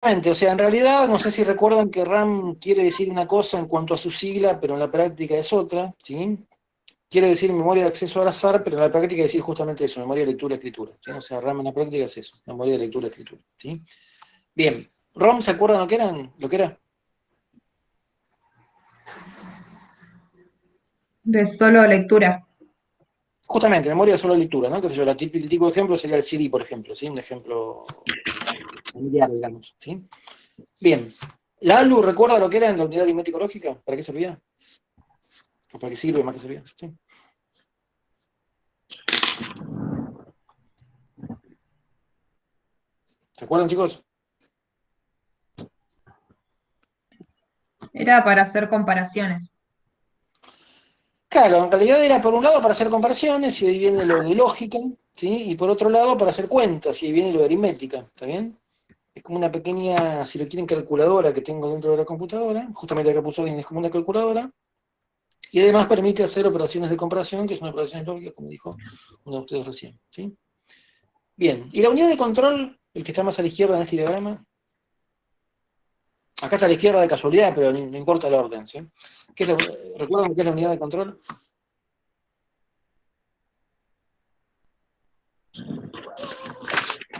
O sea, en realidad, no sé si recuerdan que RAM quiere decir una cosa en cuanto a su sigla, pero en la práctica es otra, ¿sí? Quiere decir memoria de acceso al azar, pero en la práctica decir justamente eso, memoria de lectura-escritura, ¿sí? O sea, RAM en la práctica es eso, memoria de lectura-escritura, ¿sí? Bien, ¿ROM se acuerdan lo que era? De solo lectura. Justamente, memoria de solo lectura, ¿no? Qué sé yo, el típico ejemplo sería el CD, por ejemplo, ¿sí? Un ejemplo familiar, digamos, ¿sí? Bien, ¿la ALU recuerda lo que era en la unidad aritmética lógica? ¿Para qué servía? ¿O para qué sirve más que servía? ¿Sí? ¿Se acuerdan, chicos? Era para hacer comparaciones. Claro, en realidad era por un lado para hacer comparaciones, y ahí viene lo de lógica, ¿sí? Y por otro lado para hacer cuentas, y ahí viene lo de aritmética, ¿está bien? Es como una pequeña, si lo quieren, calculadora que tengo dentro de la computadora, justamente acá puso alguien, es como una calculadora, y además permite hacer operaciones de comparación, que son operaciones lógicas, como dijo uno de ustedes recién, ¿sí? Bien, y la unidad de control, el que está más a la izquierda en este diagrama, acá está a la izquierda de casualidad, pero no importa el orden, ¿sí? ¿Recuerdan qué es la unidad de control?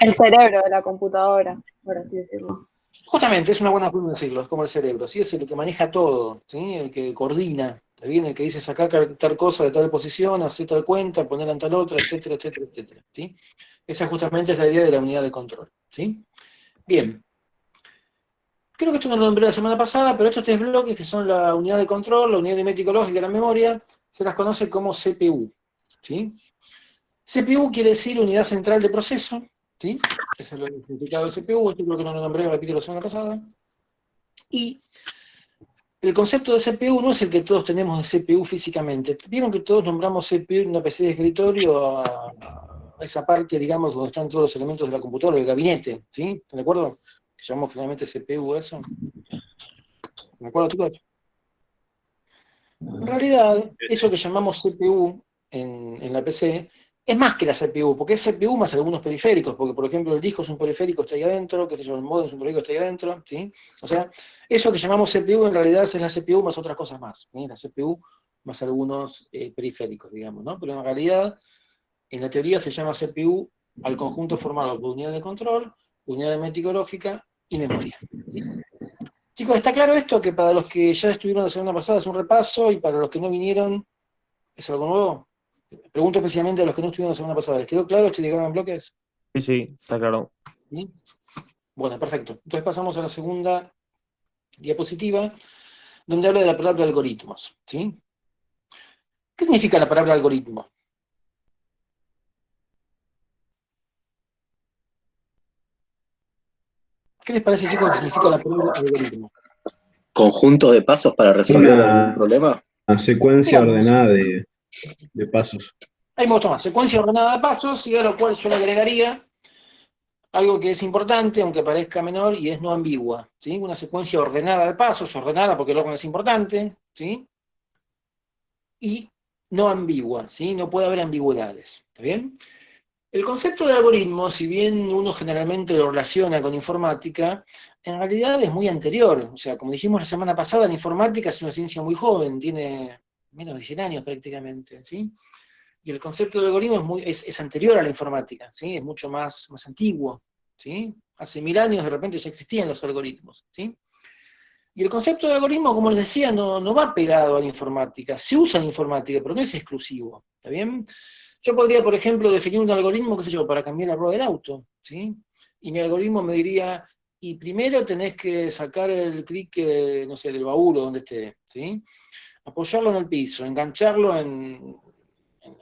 El cerebro de la computadora, por así decirlo. Justamente, es una buena forma de decirlo, es como el cerebro, ¿sí? Es el que maneja todo, ¿sí? El que coordina, ¿está bien? El que dice sacar tal cosa de tal posición, hacer tal cuenta, ponerla en tal otra, etcétera, etcétera, etcétera, ¿sí? Esa justamente es la idea de la unidad de control, ¿sí? Bien, creo que esto no lo nombré la semana pasada, pero estos tres bloques que son la unidad de control, la unidad aritmético lógica y la memoria, se las conoce como CPU, ¿sí? CPU quiere decir unidad central de proceso, ¿sí? Ese es el significado de CPU, esto creo que no lo nombré, lo repito la semana pasada. Y el concepto de CPU no es el que todos tenemos de CPU físicamente. Vieron que todos nombramos CPU en una PC de escritorio a esa parte, digamos, donde están todos los elementos de la computadora, el gabinete, ¿sí? ¿Están de acuerdo? Que llamamos finalmente CPU eso. ¿De acuerdo, chicos? En realidad, eso que llamamos CPU en la PC es más que la CPU, porque es CPU más algunos periféricos, porque por ejemplo el disco es un periférico, está ahí adentro, qué sé yo, el modem es un periférico, está ahí adentro, ¿sí? O sea, eso que llamamos CPU en realidad es la CPU más otras cosas más, ¿sí? La CPU más algunos periféricos, digamos, ¿no? Pero en realidad, en la teoría se llama CPU al conjunto formado por unidad de control, unidad de metricológica y memoria. ¿Sí? Chicos, ¿está claro esto? Que para los que ya estuvieron la semana pasada es un repaso y para los que no vinieron es algo nuevo. Pregunto especialmente a los que no estuvieron la semana pasada. ¿Les quedó claro este diagrama en bloques? Sí, sí, está claro. ¿Sí? Bueno, perfecto. Entonces pasamos a la segunda diapositiva, donde habla de la palabra algoritmos. ¿Sí? ¿Qué significa la palabra algoritmo? ¿Qué les parece, chicos, que significa la palabra algoritmo? Conjunto de pasos para resolver algún Una problema. secuencia Digamos, ordenada de pasos. ahí me gustó más. Secuencia ordenada de pasos, y a lo cual yo le agregaría algo que es importante, aunque parezca menor, y es no ambigua, ¿sí? Una secuencia ordenada de pasos, ordenada porque el orden es importante, ¿sí? Y no ambigua, ¿sí? No puede haber ambigüedades, ¿está bien? El concepto de algoritmo, si bien uno generalmente lo relaciona con informática, en realidad es muy anterior. O sea, como dijimos la semana pasada, la informática es una ciencia muy joven, tiene menos de 100 años prácticamente, ¿sí? Y el concepto de algoritmo es anterior a la informática, ¿sí? Es mucho más antiguo, ¿sí? Hace 1000 años de repente ya existían los algoritmos, ¿sí? Y el concepto de algoritmo, como les decía, no va pegado a la informática. Se usa en informática, pero no es exclusivo, ¿está bien? Yo podría, por ejemplo, definir un algoritmo, qué sé yo, para cambiar la rueda del auto, ¿sí? Y mi algoritmo me diría, y primero tenés que sacar el crique, no sé, del baúl o donde esté, ¿sí? Apoyarlo en el piso, engancharlo en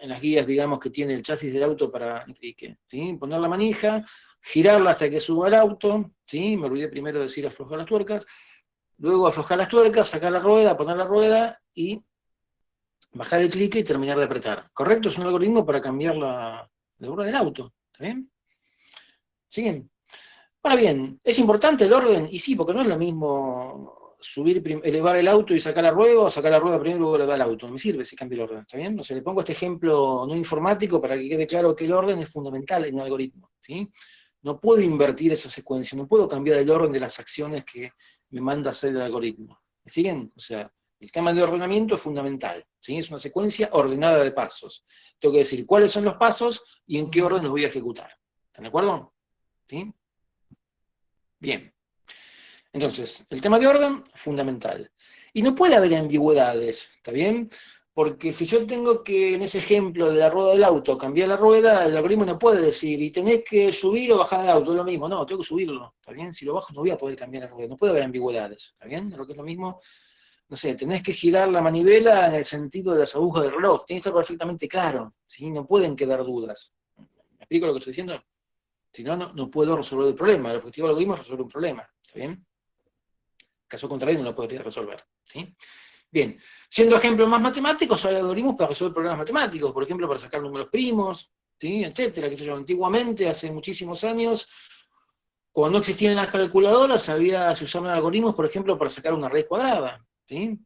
las guías, digamos, que tiene el chasis del auto para el crique, ¿sí? Poner la manija, girarla hasta que suba el auto, ¿sí? Me olvidé primero de decir aflojar las tuercas, luego aflojar las tuercas, sacar la rueda, poner la rueda y bajar el clic y terminar de apretar. ¿Correcto? Es un algoritmo para cambiar la rueda del auto. ¿Está bien? ¿Siguen? Ahora bien, ¿es importante el orden? Y sí, porque no es lo mismo elevar el auto y sacar la rueda, o sacar la rueda primero y luego elevar el auto. No me sirve si cambia el orden, ¿está bien? O sea, le pongo este ejemplo no informático para que quede claro que el orden es fundamental en un algoritmo, ¿sí? No puedo invertir esa secuencia, no puedo cambiar el orden de las acciones que me manda a hacer el algoritmo. ¿Me siguen? O sea, el tema de ordenamiento es fundamental, ¿sí? Es una secuencia ordenada de pasos. Tengo que decir cuáles son los pasos y en qué orden los voy a ejecutar. ¿Están de acuerdo? ¿Sí? Bien. Entonces, el tema de orden, fundamental. Y no puede haber ambigüedades, ¿está bien? Porque si yo tengo que, en ese ejemplo de la rueda del auto, cambiar la rueda, el algoritmo no puede decir, y tenés que subir o bajar el auto, es lo mismo. No, tengo que subirlo, ¿está bien? Si lo bajo no voy a poder cambiar la rueda, no puede haber ambigüedades, ¿está bien? Lo que es lo mismo, no sé, tenés que girar la manivela en el sentido de las agujas del reloj, tiene que estar perfectamente claro, ¿sí? No pueden quedar dudas. ¿Me explico lo que estoy diciendo? Si no, no puedo resolver el problema. El objetivo del algoritmo es resolver un problema, ¿está bien? Caso contrario no lo podría resolver, ¿sí? Bien, siendo ejemplos más matemáticos, hay algoritmos para resolver problemas matemáticos, por ejemplo, para sacar números primos, ¿sí? Etcétera, qué sé yo. Antiguamente, hace muchísimos años, cuando no existían las calculadoras, se usaban algoritmos, por ejemplo, para sacar una raíz cuadrada, ¿sí?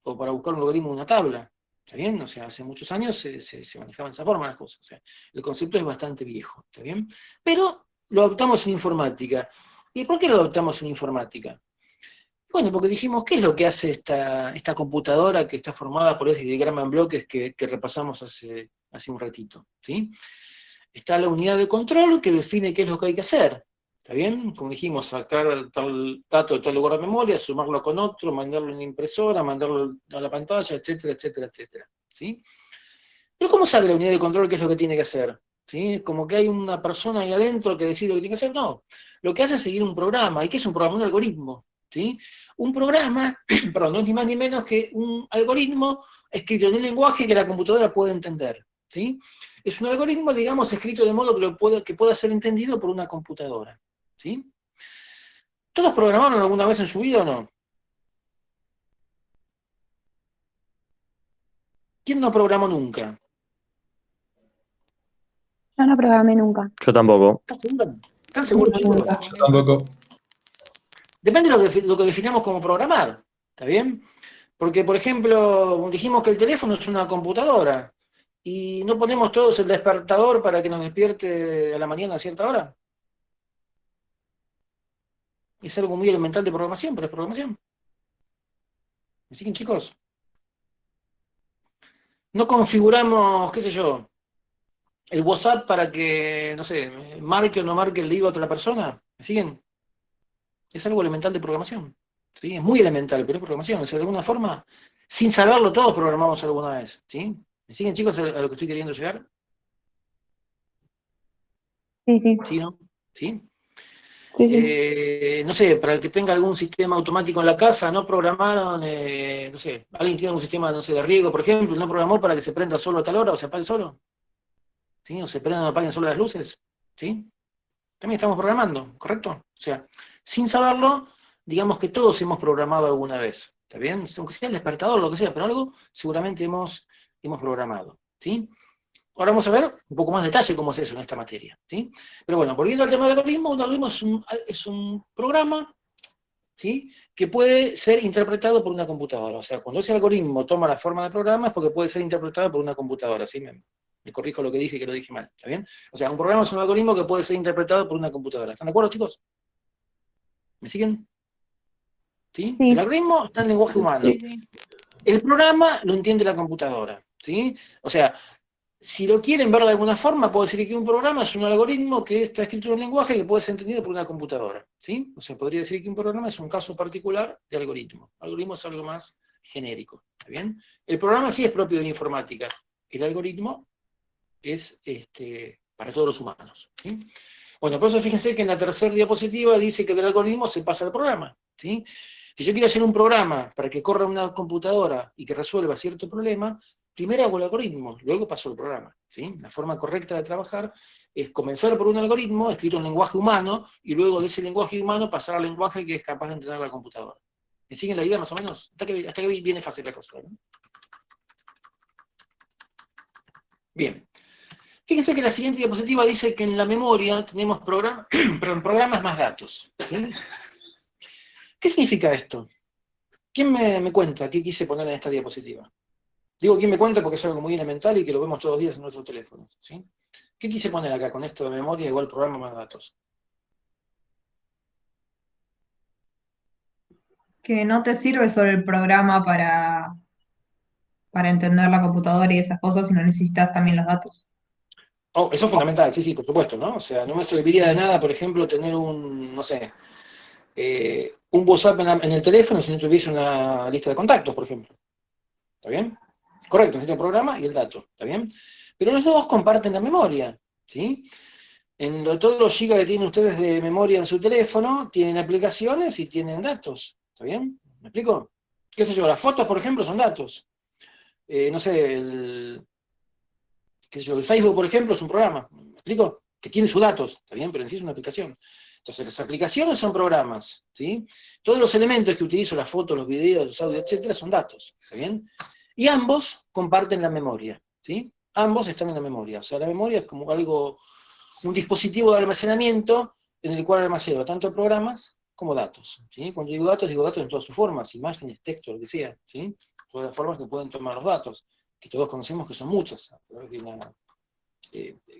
O para buscar un logaritmo de una tabla, ¿está bien? O sea, hace muchos años se manejaban de esa forma las cosas, o sea, el concepto es bastante viejo, ¿está bien? Pero lo adoptamos en informática. ¿Y por qué lo adoptamos en informática? Bueno, porque dijimos, ¿qué es lo que hace esta computadora que está formada por ese diagrama en bloques que repasamos hace un ratito? ¿Sí? Está la unidad de control que define qué es lo que hay que hacer. ¿Está bien? Como dijimos, sacar tal dato de tal lugar de memoria, sumarlo con otro, mandarlo en una impresora, mandarlo a la pantalla, etcétera, etcétera, etcétera. ¿Sí? Pero ¿cómo sabe la unidad de control qué es lo que tiene que hacer? ¿Sí? Como que hay una persona ahí adentro que decide lo que tiene que hacer. No. Lo que hace es seguir un programa. ¿Y qué es un programa? Un algoritmo. ¿Sí? Un programa, perdón, no es ni más ni menos que un algoritmo escrito en un lenguaje que la computadora puede entender. ¿Sí? Es un algoritmo, digamos, escrito de modo que pueda ser entendido por una computadora. ¿Sí? ¿Todos programaron alguna vez en su vida o no? ¿Quién no programó nunca? Yo no programé nunca. Yo tampoco. ¿Están seguros, chicos? Yo tampoco. Depende de lo que definamos como programar, ¿está bien? Porque, por ejemplo, dijimos que el teléfono es una computadora y no ponemos todos el despertador para que nos despierte a la mañana a cierta hora. Es algo muy elemental de programación, pero es programación. ¿Me siguen, chicos? No configuramos, qué sé yo, el WhatsApp para que, no sé, marque o no marque el IVA a otra persona. ¿Me siguen? Es algo elemental de programación. ¿Sí? Es muy elemental, pero es programación. O sea, de alguna forma, sin saberlo, todos programamos alguna vez. ¿Sí? ¿Me siguen, chicos, a lo que estoy queriendo llegar? Sí, sí. ¿Sí, no? ¿Sí? Sí, sí. No sé, para el que tenga algún sistema automático en la casa, no programaron, no sé, alguien tiene un sistema, no sé, de riego, por ejemplo, no programó para que se prenda solo a tal hora o se apague solo. ¿Sí? O se prendan o apaguen solo las luces. ¿Sí? También estamos programando, ¿correcto? O sea, sin saberlo, digamos que todos hemos programado alguna vez, ¿está bien? Aunque sea el despertador, lo que sea, pero algo seguramente hemos programado, ¿sí? Ahora vamos a ver un poco más detalle cómo es eso en esta materia, ¿sí? Pero bueno, volviendo al tema del algoritmo, un algoritmo es un programa, ¿sí? Que puede ser interpretado por una computadora. O sea, cuando ese algoritmo toma la forma de programa es porque puede ser interpretado por una computadora, ¿sí? Me corrijo lo que dije, que lo dije mal, ¿está bien? O sea, un programa es un algoritmo que puede ser interpretado por una computadora. ¿Están de acuerdo, chicos? ¿Me siguen? ¿Sí? Sí. El algoritmo está en lenguaje humano. Sí, sí. El programa lo entiende la computadora, ¿sí? O sea, si lo quieren ver de alguna forma, puedo decir que un programa es un algoritmo que está escrito en un lenguaje que puede ser entendido por una computadora, ¿sí? O sea, podría decir que un programa es un caso particular de algoritmo. El algoritmo es algo más genérico, ¿está bien? El programa sí es propio de la informática. El algoritmo es para todos los humanos, ¿sí? Bueno, por eso fíjense que en la tercera diapositiva dice que del algoritmo se pasa al programa, ¿sí? Si yo quiero hacer un programa para que corra una computadora y que resuelva cierto problema, primero hago el algoritmo, luego paso el programa, ¿sí? La forma correcta de trabajar es comenzar por un algoritmo escrito en lenguaje humano y luego de ese lenguaje humano pasar al lenguaje que es capaz de entender la computadora. ¿Me siguen la idea más o menos? Hasta que viene fácil la cosa, ¿no? Bien. Fíjense que la siguiente diapositiva dice que en la memoria tenemos programas más datos, ¿sí? ¿Qué significa esto? ¿Quién me cuenta qué quise poner en esta diapositiva? Digo quién me cuenta porque es algo muy elemental y que lo vemos todos los días en nuestros teléfonos, ¿sí? ¿Qué quise poner acá con esto de memoria igual programa más datos? Que no te sirve solo el programa para entender la computadora y esas cosas, sino necesitas también los datos. Oh, eso es fundamental, sí, sí, por supuesto, ¿no? O sea, no me serviría de nada, por ejemplo, tener no sé, un WhatsApp en el teléfono si no tuviese una lista de contactos, por ejemplo. ¿Está bien? Correcto, necesito el programa y el dato, ¿está bien? Pero los dos comparten la memoria, ¿sí? Todos los gigas que tienen ustedes de memoria en su teléfono tienen aplicaciones y tienen datos, ¿está bien? ¿Me explico? ¿Qué sé yo? Las fotos, por ejemplo, son datos. No sé, qué sé yo, el Facebook, por ejemplo, es un programa, ¿me explico? Que tiene sus datos, ¿está bien? Pero en sí es una aplicación. Entonces, las aplicaciones son programas, ¿sí? Todos los elementos que utilizo, las fotos, los videos, los audios, etcétera, son datos, ¿está bien? Y ambos comparten la memoria, ¿sí? Ambos están en la memoria. O sea, la memoria es como algo, un dispositivo de almacenamiento en el cual almaceno tanto programas como datos, ¿sí? Cuando digo datos en todas sus formas, imágenes, texto, lo que sea, ¿sí? Todas las formas que pueden tomar los datos, que todos conocemos que son muchas, a través de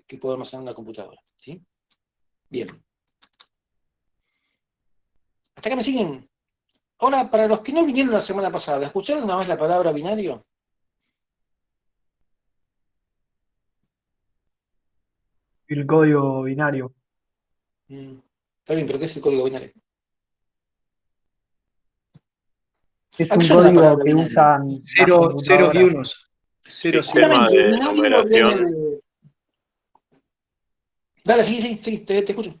que puede almacenar una computadora, ¿sí? Bien. ¿Hasta acá me siguen? Ahora, para los que no vinieron la semana pasada, ¿escucharon una vez la palabra binario? El código binario. Está bien, pero ¿qué es el código binario? Es ¿A qué un suena la código palabra que binario? usan las Ceros y computadoras. unos. Ceros y Sistema unos. Justamente, el de binario viene numeración, de... Dale, sí, sí, sí, te escucho.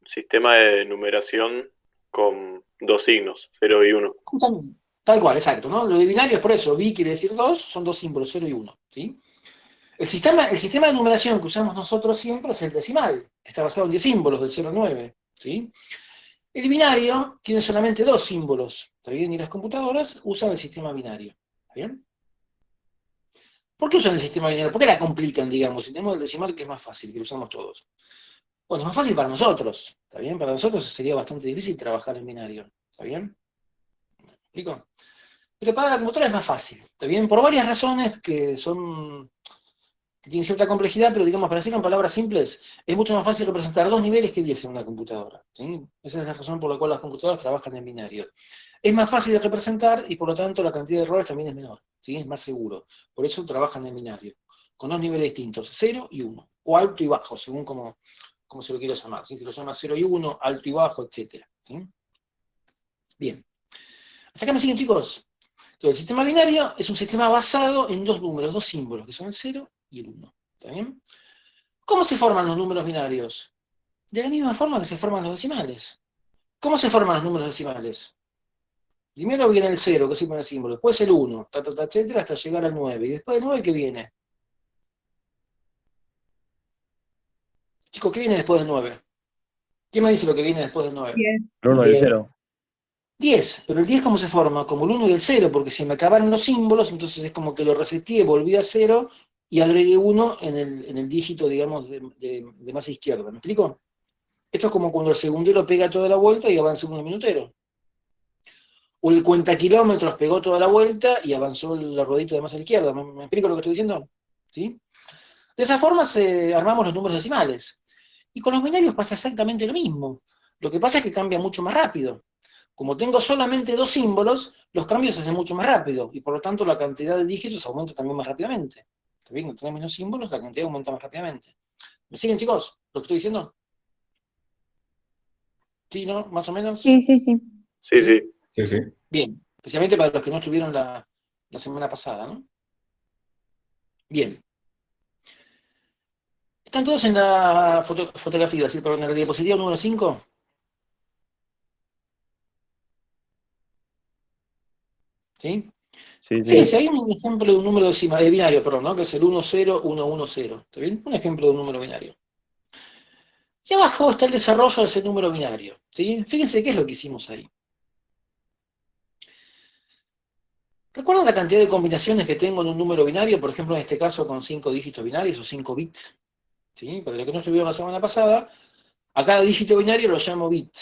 sistema de numeración con dos signos, 0 y 1. Justamente. Tal cual, exacto, ¿no? Lo de binario es por eso, bi quiere decir 2, son dos símbolos, 0 y 1, ¿sí? El sistema de numeración que usamos nosotros siempre es el decimal, está basado en 10 símbolos, del 0 al 9, ¿sí? El binario tiene solamente dos símbolos, ¿está bien? Y las computadoras usan el sistema binario, ¿está bien? ¿Por qué usan el sistema binario? ¿Por qué la complican, digamos? Si tenemos el decimal que es más fácil, que lo usamos todos. Bueno, es más fácil para nosotros, ¿está bien? Para nosotros sería bastante difícil trabajar en binario, ¿está bien? ¿Me explico? Pero para la computadora es más fácil, ¿está bien? Por varias razones que tienen cierta complejidad, pero digamos, para decirlo en palabras simples, es mucho más fácil representar 2 niveles que 10 en una computadora, ¿sí? Esa es la razón por la cual las computadoras trabajan en binario. Es más fácil de representar y por lo tanto la cantidad de errores también es menor, ¿sí? Es más seguro. Por eso trabajan en binario, con dos niveles distintos, 0 y 1, o alto y bajo, según como se lo quiera llamar, ¿sí? Si lo llama 0 y 1, alto y bajo, etc. ¿Sí? Bien. ¿Hasta acá me siguen, chicos? Entonces, el sistema binario es un sistema basado en dos números, dos símbolos, que son el 0 y el 1. ¿Está bien? ¿Cómo se forman los números binarios? De la misma forma que se forman los decimales. ¿Cómo se forman los números decimales? Primero viene el 0, que es el primer símbolo, después el 1, etcétera, hasta llegar al 9. Y después del 9, ¿qué viene? Chicos, ¿qué viene después del 9? ¿Quién me dice lo que viene después del 9? 10. El 1 y el 0. 10, pero el 10 ¿cómo se forma? Como el 1 y el 0, porque se me acabaron los símbolos, entonces es como que lo reseteé, volví a 0 y agregué 1 en el dígito, digamos, de más izquierda. ¿Me explico? Esto es como cuando el segundero pega toda la vuelta y avanza un minutero. O el cuentakilómetros pegó toda la vuelta y avanzó la ruedita de más a la izquierda. ¿Me explico lo que estoy diciendo? ¿Sí? De esa forma armamos los números decimales. Y con los binarios pasa exactamente lo mismo. Lo que pasa es que cambia mucho más rápido. Como tengo solamente dos símbolos, los cambios se hacen mucho más rápido, y por lo tanto la cantidad de dígitos aumenta también más rápidamente. ¿Está bien? Cuando tenemos menos símbolos, la cantidad aumenta más rápidamente. ¿Me siguen, chicos? ¿Lo que estoy diciendo? ¿Sí, no? ¿Más o menos? Sí, sí, sí. Sí, sí. Sí, sí. Bien. Especialmente para los que no estuvieron la semana pasada, ¿no? Bien. ¿Están todos en la fotografía, ¿sí? Perdón, en la diapositiva número 5? ¿Sí? Sí, sí. Fíjense, hay un ejemplo de un número de binario, perdón, ¿no? Que es el 10110. ¿Está bien? Un ejemplo de un número binario. Y abajo está el desarrollo de ese número binario, ¿sí? Fíjense qué es lo que hicimos ahí. ¿Recuerdan la cantidad de combinaciones que tengo en un número binario? Por ejemplo, en este caso con 5 dígitos binarios o 5 bits. ¿Sí? Para los que no estuvieron la semana pasada, a cada dígito binario lo llamo bit.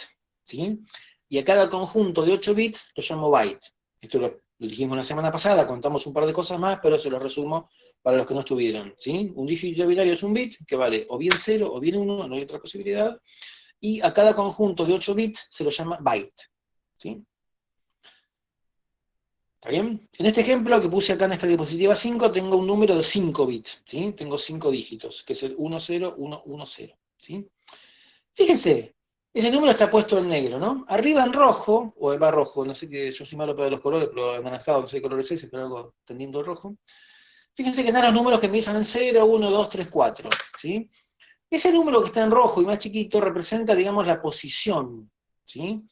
¿Sí? Y a cada conjunto de 8 bits lo llamo byte. Esto lo dijimos la semana pasada, contamos un par de cosas más, pero se lo resumo para los que no estuvieron. ¿Sí? Un dígito binario es un bit que vale o bien 0 o bien 1, no hay otra posibilidad. Y a cada conjunto de 8 bits se lo llama byte. ¿Sí? ¿Está bien? En este ejemplo que puse acá en esta diapositiva 5, tengo un número de 5 bits, ¿sí? Tengo 5 dígitos, que es el 10110, ¿sí? Fíjense, ese número está puesto en negro, ¿no? Arriba en rojo, o va rojo, no sé qué, yo soy malo para los colores, pero anaranjado, no sé qué color es ese, pero algo tendiendo al rojo. Fíjense que están los números que empiezan en 0, 1, 2, 3, 4, ¿sí? Ese número que está en rojo y más chiquito representa, digamos, la posición, ¿sí?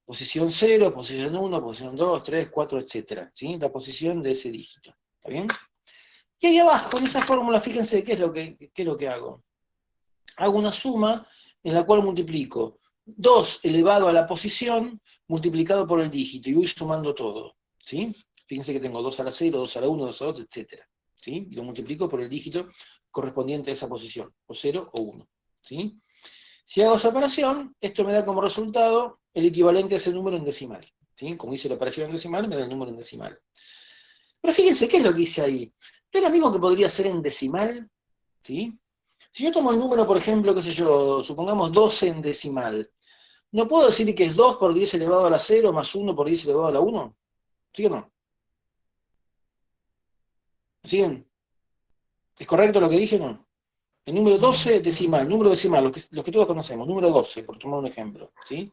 Posición 0, posición 1, posición 2, 3, 4, etc. ¿Sí? La posición de ese dígito. ¿Está bien? Y ahí abajo, en esa fórmula, fíjense qué es lo que hago. Hago una suma en la cual multiplico 2 elevado a la posición multiplicado por el dígito, y voy sumando todo. ¿Sí? Fíjense que tengo 2 a la 0, 2 a la 1, 2 a la 2, etc. ¿Sí? Y lo multiplico por el dígito correspondiente a esa posición, o 0 o 1. ¿Sí? Si hago esa operación, esto me da como resultado el equivalente a ese número en decimal. ¿Sí? Como hice la operación en decimal, me da el número en decimal. Pero fíjense, ¿qué es lo que hice ahí? ¿No es lo mismo que podría ser en decimal? ¿Sí? Si yo tomo el número, por ejemplo, qué sé yo, supongamos 12 en decimal, ¿no puedo decir que es 2 por 10 elevado a la 0 más 1 por 10 elevado a la 1? ¿Sí o no? ¿Siguen? ¿Es correcto lo que dije o no? El número 12 decimal, número decimal, los que todos conocemos, número 12, por tomar un ejemplo, ¿sí?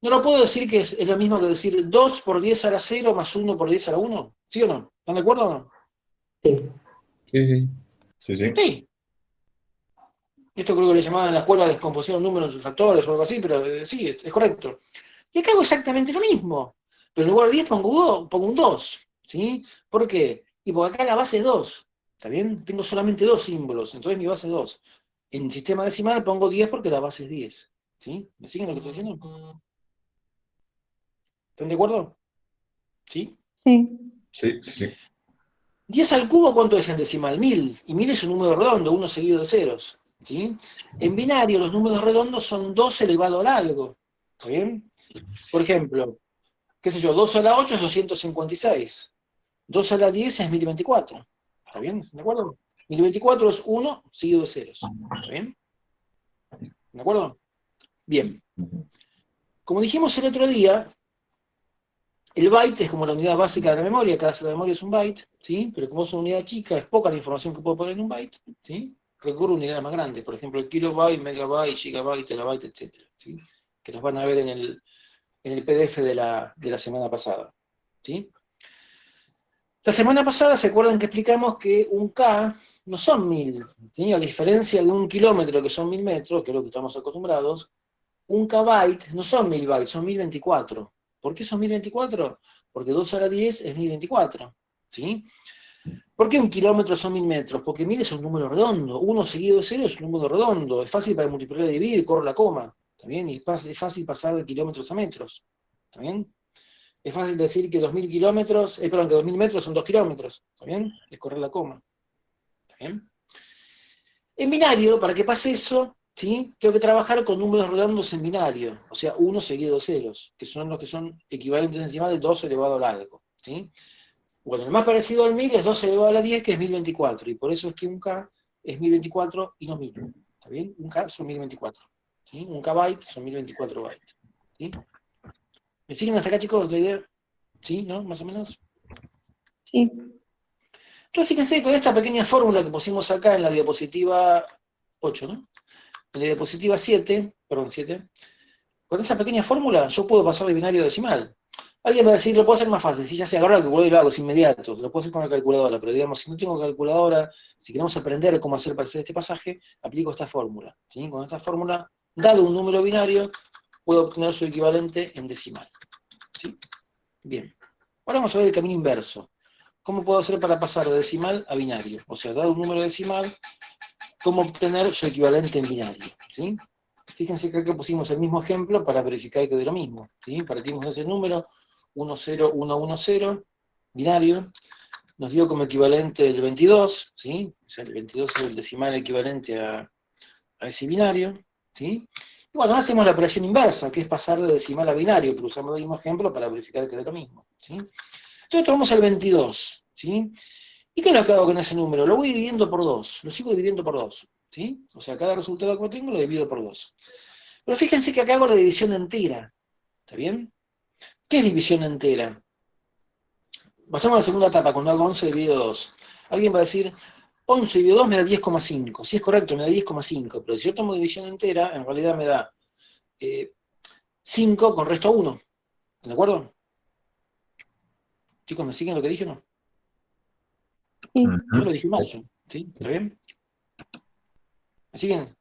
¿No lo puedo decir que es lo mismo que decir 2 por 10 a la 0 más 1 por 10 a la 1? ¿Sí o no? ¿Están de acuerdo o no? Sí, sí. Sí, sí. Sí. Esto creo que le llamaban en la escuela descomposición de números en sus factores o algo así, pero sí, es correcto. Y acá hago exactamente lo mismo, pero en lugar de 10 pongo un 2, ¿sí? ¿Por qué? Y porque acá la base es 2, ¿está bien? Tengo solamente 2 símbolos, entonces mi base es 2. En el sistema decimal pongo 10 porque la base es 10, ¿sí? ¿Me siguen lo que estoy diciendo? ¿Están de acuerdo? ¿Sí? Sí. Sí, sí, sí. 10 al cubo, ¿cuánto es en decimal? 1000. Y 1000 es un número redondo, uno seguido de ceros. ¿Sí? En binario, los números redondos son 2 elevado al algo. ¿Está bien? Por ejemplo, qué sé yo, 2 a la 8 es 256. 2 a la 10 es 1024. ¿Está bien? ¿De acuerdo? 1024 es 1 seguido de ceros. ¿Está bien? ¿De acuerdo? Bien. Como dijimos el otro día, el byte es como la unidad básica de la memoria, cada celda de memoria es un byte, ¿sí? Pero como es una unidad chica, es poca la información que puedo poner en un byte, ¿sí? Recurro a unidades más grandes, por ejemplo, el kilobyte, megabyte, gigabyte, terabyte, etc., ¿sí? Que los van a ver en el PDF de la semana pasada, ¿sí? La semana pasada, ¿se acuerdan que explicamos que un K no son 1000, ¿sí? A diferencia de un kilómetro, que son 1000 metros, que es lo que estamos acostumbrados, un kbyte no son 1000 bytes, son 1024. ¿Por qué son 1024? Porque 2 a la 10 es 1024. ¿Sí? ¿Por qué un kilómetro son 1000 metros? Porque 1000 es un número redondo. 1 seguido de 0 es un número redondo. Es fácil para multiplicar y dividir, corro la coma. ¿Está bien? Y es fácil pasar de kilómetros a metros. ¿Está bien? Es fácil decir que 2000 kilómetros, perdón, que 2000 metros son 2 kilómetros. ¿Está bien? Es correr la coma. ¿Está bien? En binario, para que pase eso, ¿sí? Tengo que trabajar con números redondos en binario, o sea, 1 seguido de ceros, que son los que son equivalentes encima del 2 elevado al algo. ¿Sí? Bueno, el más parecido al 1000 es 2 elevado a la 10, que es 1024, y por eso es que un K es 1024 y no 1000. ¿Está bien? Un K son 1024. ¿Sí? Un kbyte son 1024 bytes. ¿Sí? ¿Me siguen hasta acá, chicos, la idea? ¿Sí? ¿No? ¿Más o menos? Sí. Entonces, fíjense con esta pequeña fórmula que pusimos acá en la diapositiva 8, ¿no? En la diapositiva 7, perdón, 7, con esa pequeña fórmula yo puedo pasar de binario a decimal. Alguien va a decir, lo puedo hacer más fácil, si ya se agarra la calculadora y lo hago, es inmediato, lo puedo hacer con la calculadora, pero digamos, si no tengo calculadora, si queremos aprender cómo hacer para hacer este pasaje, aplico esta fórmula. ¿Sí? Con esta fórmula, dado un número binario, puedo obtener su equivalente en decimal. ¿Sí? Bien. Ahora vamos a ver el camino inverso. ¿Cómo puedo hacer para pasar de decimal a binario? O sea, dado un número decimal, ¿cómo obtener su equivalente en binario? ¿Sí? Fíjense que acá pusimos el mismo ejemplo para verificar que de lo mismo. ¿Sí? Partimos de ese número, 10110, binario, nos dio como equivalente el 22, ¿sí? O sea, el 22 es el decimal equivalente a ese binario, ¿sí? Y bueno, ahora hacemos la operación inversa, que es pasar de decimal a binario, pero usamos el mismo ejemplo para verificar que de lo mismo, ¿sí? Entonces tomamos el 22, ¿sí? ¿Y qué es lo que hago con ese número? Lo voy dividiendo por 2, lo sigo dividiendo por 2, ¿sí? O sea, cada resultado que tengo lo divido por 2. Pero fíjense que acá hago la división entera, ¿está bien? ¿Qué es división entera? pasemos a la segunda etapa, cuando hago 11 dividido 2. Alguien va a decir, 11 dividido 2 me da 10,5. Si es correcto, me da 10,5, pero si yo tomo división entera, en realidad me da 5 con resto a 1. ¿De acuerdo? Chicos, ¿me siguen lo que dije o no? Sí. Yo lo dije mal, ¿sí? ¿Está bien? ¿Me siguen?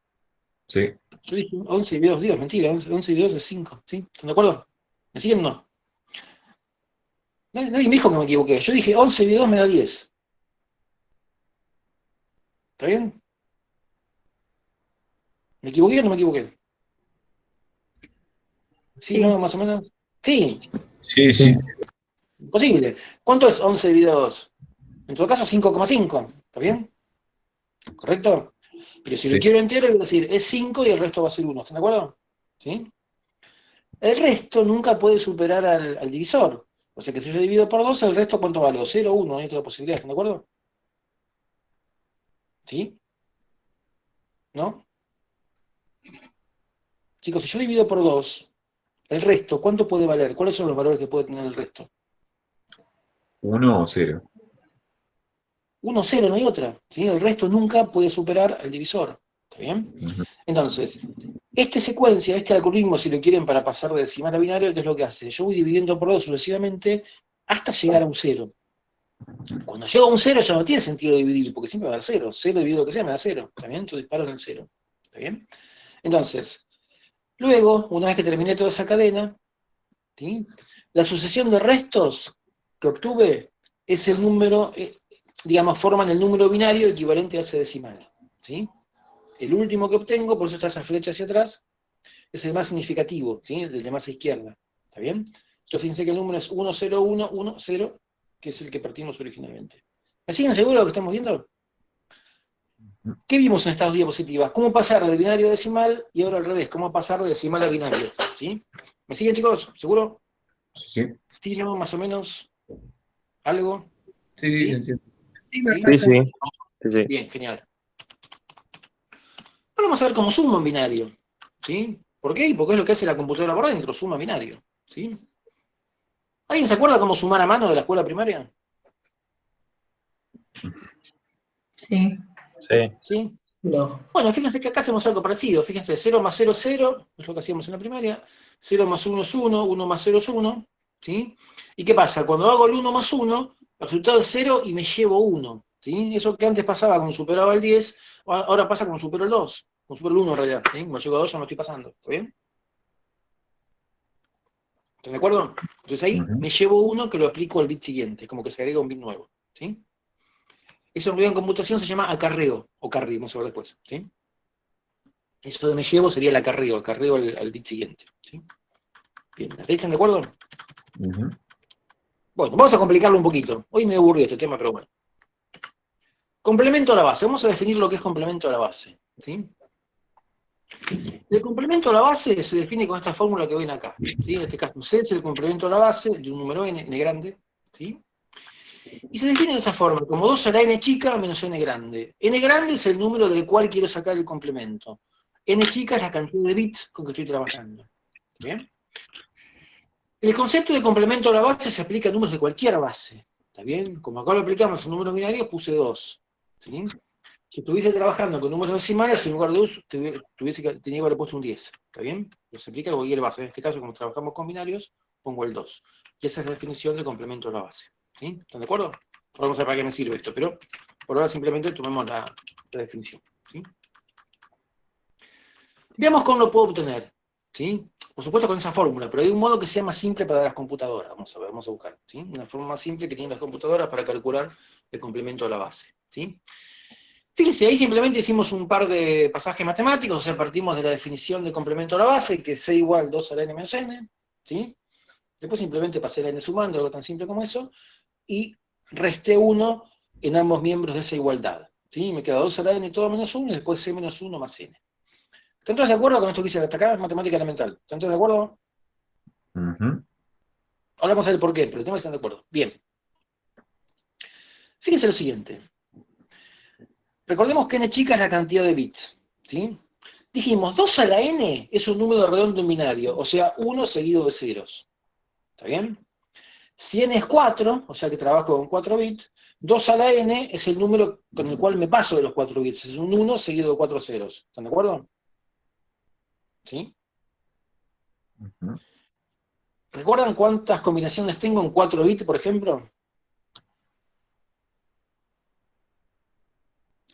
Sí. Yo dije 11 dividido 2, Dios, mentira, 11 dividido 2 es 5, ¿sí? ¿Están de acuerdo? ¿Me siguen o no? Nadie me dijo que me equivoqué. Yo dije 11 dividido 2 me da 10. ¿Está bien? ¿Me equivoqué o no me equivoqué? ¿Sí, Sí. no, más o menos? Sí, Sí, sí. imposible. ¿Cuánto es 11 dividido 2? En todo caso, 5,5. ¿Está bien? ¿Correcto? Pero si lo Sí. quiero entero, voy a decir, es 5 y el resto va a ser 1. ¿Están de acuerdo? ¿Sí? El resto nunca puede superar al divisor. O sea que si yo divido por 2, el resto ¿cuánto vale? O 0 o 1, no hay otra posibilidad. ¿Están de acuerdo? ¿Sí? ¿No? Chicos, si yo divido por 2, el resto, ¿cuánto puede valer? ¿Cuáles son los valores que puede tener el resto? 1 o 0. 1 o 0, no hay otra. ¿Sí? El resto nunca puede superar al divisor. ¿Está bien? Ujú. Entonces, esta secuencia, este algoritmo, si lo quieren para pasar de decimal a binario, ¿qué es lo que hace? Yo voy dividiendo por 2 sucesivamente hasta llegar a un 0. Cuando llego a un 0 ya no tiene sentido dividir, porque siempre va a dar 0. 0 dividido lo que sea me da 0. ¿Está bien? Entonces disparo en el 0. ¿Está bien? Entonces, luego, una vez que terminé toda esa cadena, ¿sí? La sucesión de restos que obtuve es el número, digamos, forman el número binario equivalente a ese decimal. ¿Sí? El último que obtengo, por eso está esa flecha hacia atrás, es el más significativo, ¿sí? El de más a izquierda. ¿Está bien? Entonces fíjense que el número es 10110, que es el que partimos originalmente. ¿Me siguen seguro de lo que estamos viendo? ¿Qué vimos en estas dos diapositivas? ¿Cómo pasar de binario a decimal? Y ahora al revés, ¿cómo pasar de decimal a binario? ¿Sí? ¿Me siguen, chicos? ¿Seguro? Sí. ¿Sí, no? Más o menos. ¿Algo? Sí, ¿Sí? se entiende. Sí, Sí, perfecto. sí. Sí, sí. Bien, genial. Ahora vamos a ver cómo suma en binario. ¿Sí? ¿Por qué? Porque es lo que hace la computadora por dentro, suma binario. ¿Sí? ¿Alguien se acuerda cómo sumar a mano de la escuela primaria? Sí. Sí. ¿Sí? No. Bueno, fíjense que acá hacemos algo parecido. Fíjense, 0 más 0 es 0, es lo que hacíamos en la primaria. 0 más 1 es 1, 1 más 0 es 1. ¿Sí? ¿Y qué pasa? Cuando hago el 1 más 1, el resultado es 0 y me llevo 1. ¿Sí? Eso que antes pasaba cuando superaba el 10, ahora pasa cuando supero el 2. Cuando supero el 1 en realidad. ¿Sí? Cuando llego a 2 ya me estoy pasando. ¿Está bien? ¿Están de acuerdo? Entonces ahí Ujú. me llevo 1 que lo aplico al bit siguiente, como que se agrega un bit nuevo. ¿Sí? Eso en realidad en computación se llama acarreo, o carry, vamos a ver después. ¿Sí? Eso de me llevo sería el acarreo al bit siguiente. ¿Sí? Bien, ¿hasta ahí están de acuerdo? Ujú. Bueno, vamos a complicarlo un poquito. Hoy me aburrió este tema, pero bueno. Complemento a la base. Vamos a definir lo que es complemento a la base. ¿Sí? El complemento a la base se define con esta fórmula que ven acá. ¿Sí? En este caso, C es el complemento a la base de un número n grande. ¿Sí? Y se define de esa forma, como 2 a la n chica menos n grande. N grande es el número del cual quiero sacar el complemento. N chica es la cantidad de bits con que estoy trabajando. ¿Bien? El concepto de complemento a la base se aplica a números de cualquier base. ¿Está bien? Como acá lo aplicamos en números binarios, puse 2. ¿Sí? Si estuviese trabajando con números decimales, en lugar de 2, tenía que haber puesto un 10. ¿Está bien? Pero se aplica a cualquier base. En este caso, como trabajamos con binarios, pongo el 2. Y esa es la definición de complemento a la base. ¿Sí? ¿Están de acuerdo? Ahora vamos a ver para qué me sirve esto, pero por ahora simplemente tomemos la definición. ¿Sí? Veamos cómo lo puedo obtener. ¿Sí? Por supuesto con esa fórmula, pero hay un modo que sea más simple para las computadoras. Vamos a ver, vamos a buscar. ¿Sí? Una forma más simple que tienen las computadoras para calcular el complemento a la base. ¿Sí? Fíjense, ahí simplemente hicimos un par de pasajes matemáticos, o sea, partimos de la definición de complemento a la base, que es C igual 2 a la n menos n. ¿Sí? Después simplemente pasé la n sumando, algo tan simple como eso, y resté 1 en ambos miembros de esa igualdad. ¿Sí? Me queda 2 a la n todo menos 1, y después C menos 1 más n. ¿Están todos de acuerdo con esto que hice hasta acá? Es matemática elemental. ¿Están todos de acuerdo? Ujú. Ahora vamos a ver por qué, pero el tema es que están de acuerdo. Bien. Fíjense lo siguiente. Recordemos que n chica es la cantidad de bits. ¿Sí? Dijimos, 2 a la n es un número redondo en binario, o sea, 1 seguido de ceros. ¿Está bien? Si n es 4, o sea que trabajo con 4 bits, 2 a la n es el número con el cual me paso de los 4 bits. Es un 1 seguido de 4 ceros. ¿Están de acuerdo? ¿Sí? Ujú. ¿Recuerdan cuántas combinaciones tengo en 4 bits, por ejemplo?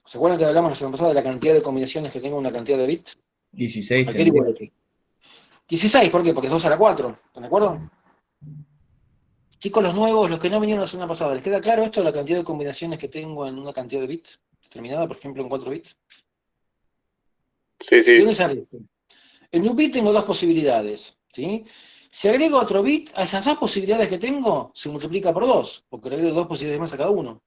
¿Se acuerdan que hablamos la semana pasada de la cantidad de combinaciones que tengo en una cantidad de bits? 16 Aquí era igual tendría. aquí. 16, ¿por qué? Porque es 2 a la 4. ¿Están de acuerdo? Chicos, los nuevos, los que no vinieron la semana pasada, ¿les queda claro esto, la cantidad de combinaciones que tengo en una cantidad de bits determinada, por ejemplo, en 4 bits? Sí, ¿De sí. dónde sale esto? En un bit tengo dos posibilidades, ¿sí? Si agrego otro bit, a esas dos posibilidades que tengo, se multiplica por 2, porque le agrego dos posibilidades más a cada uno.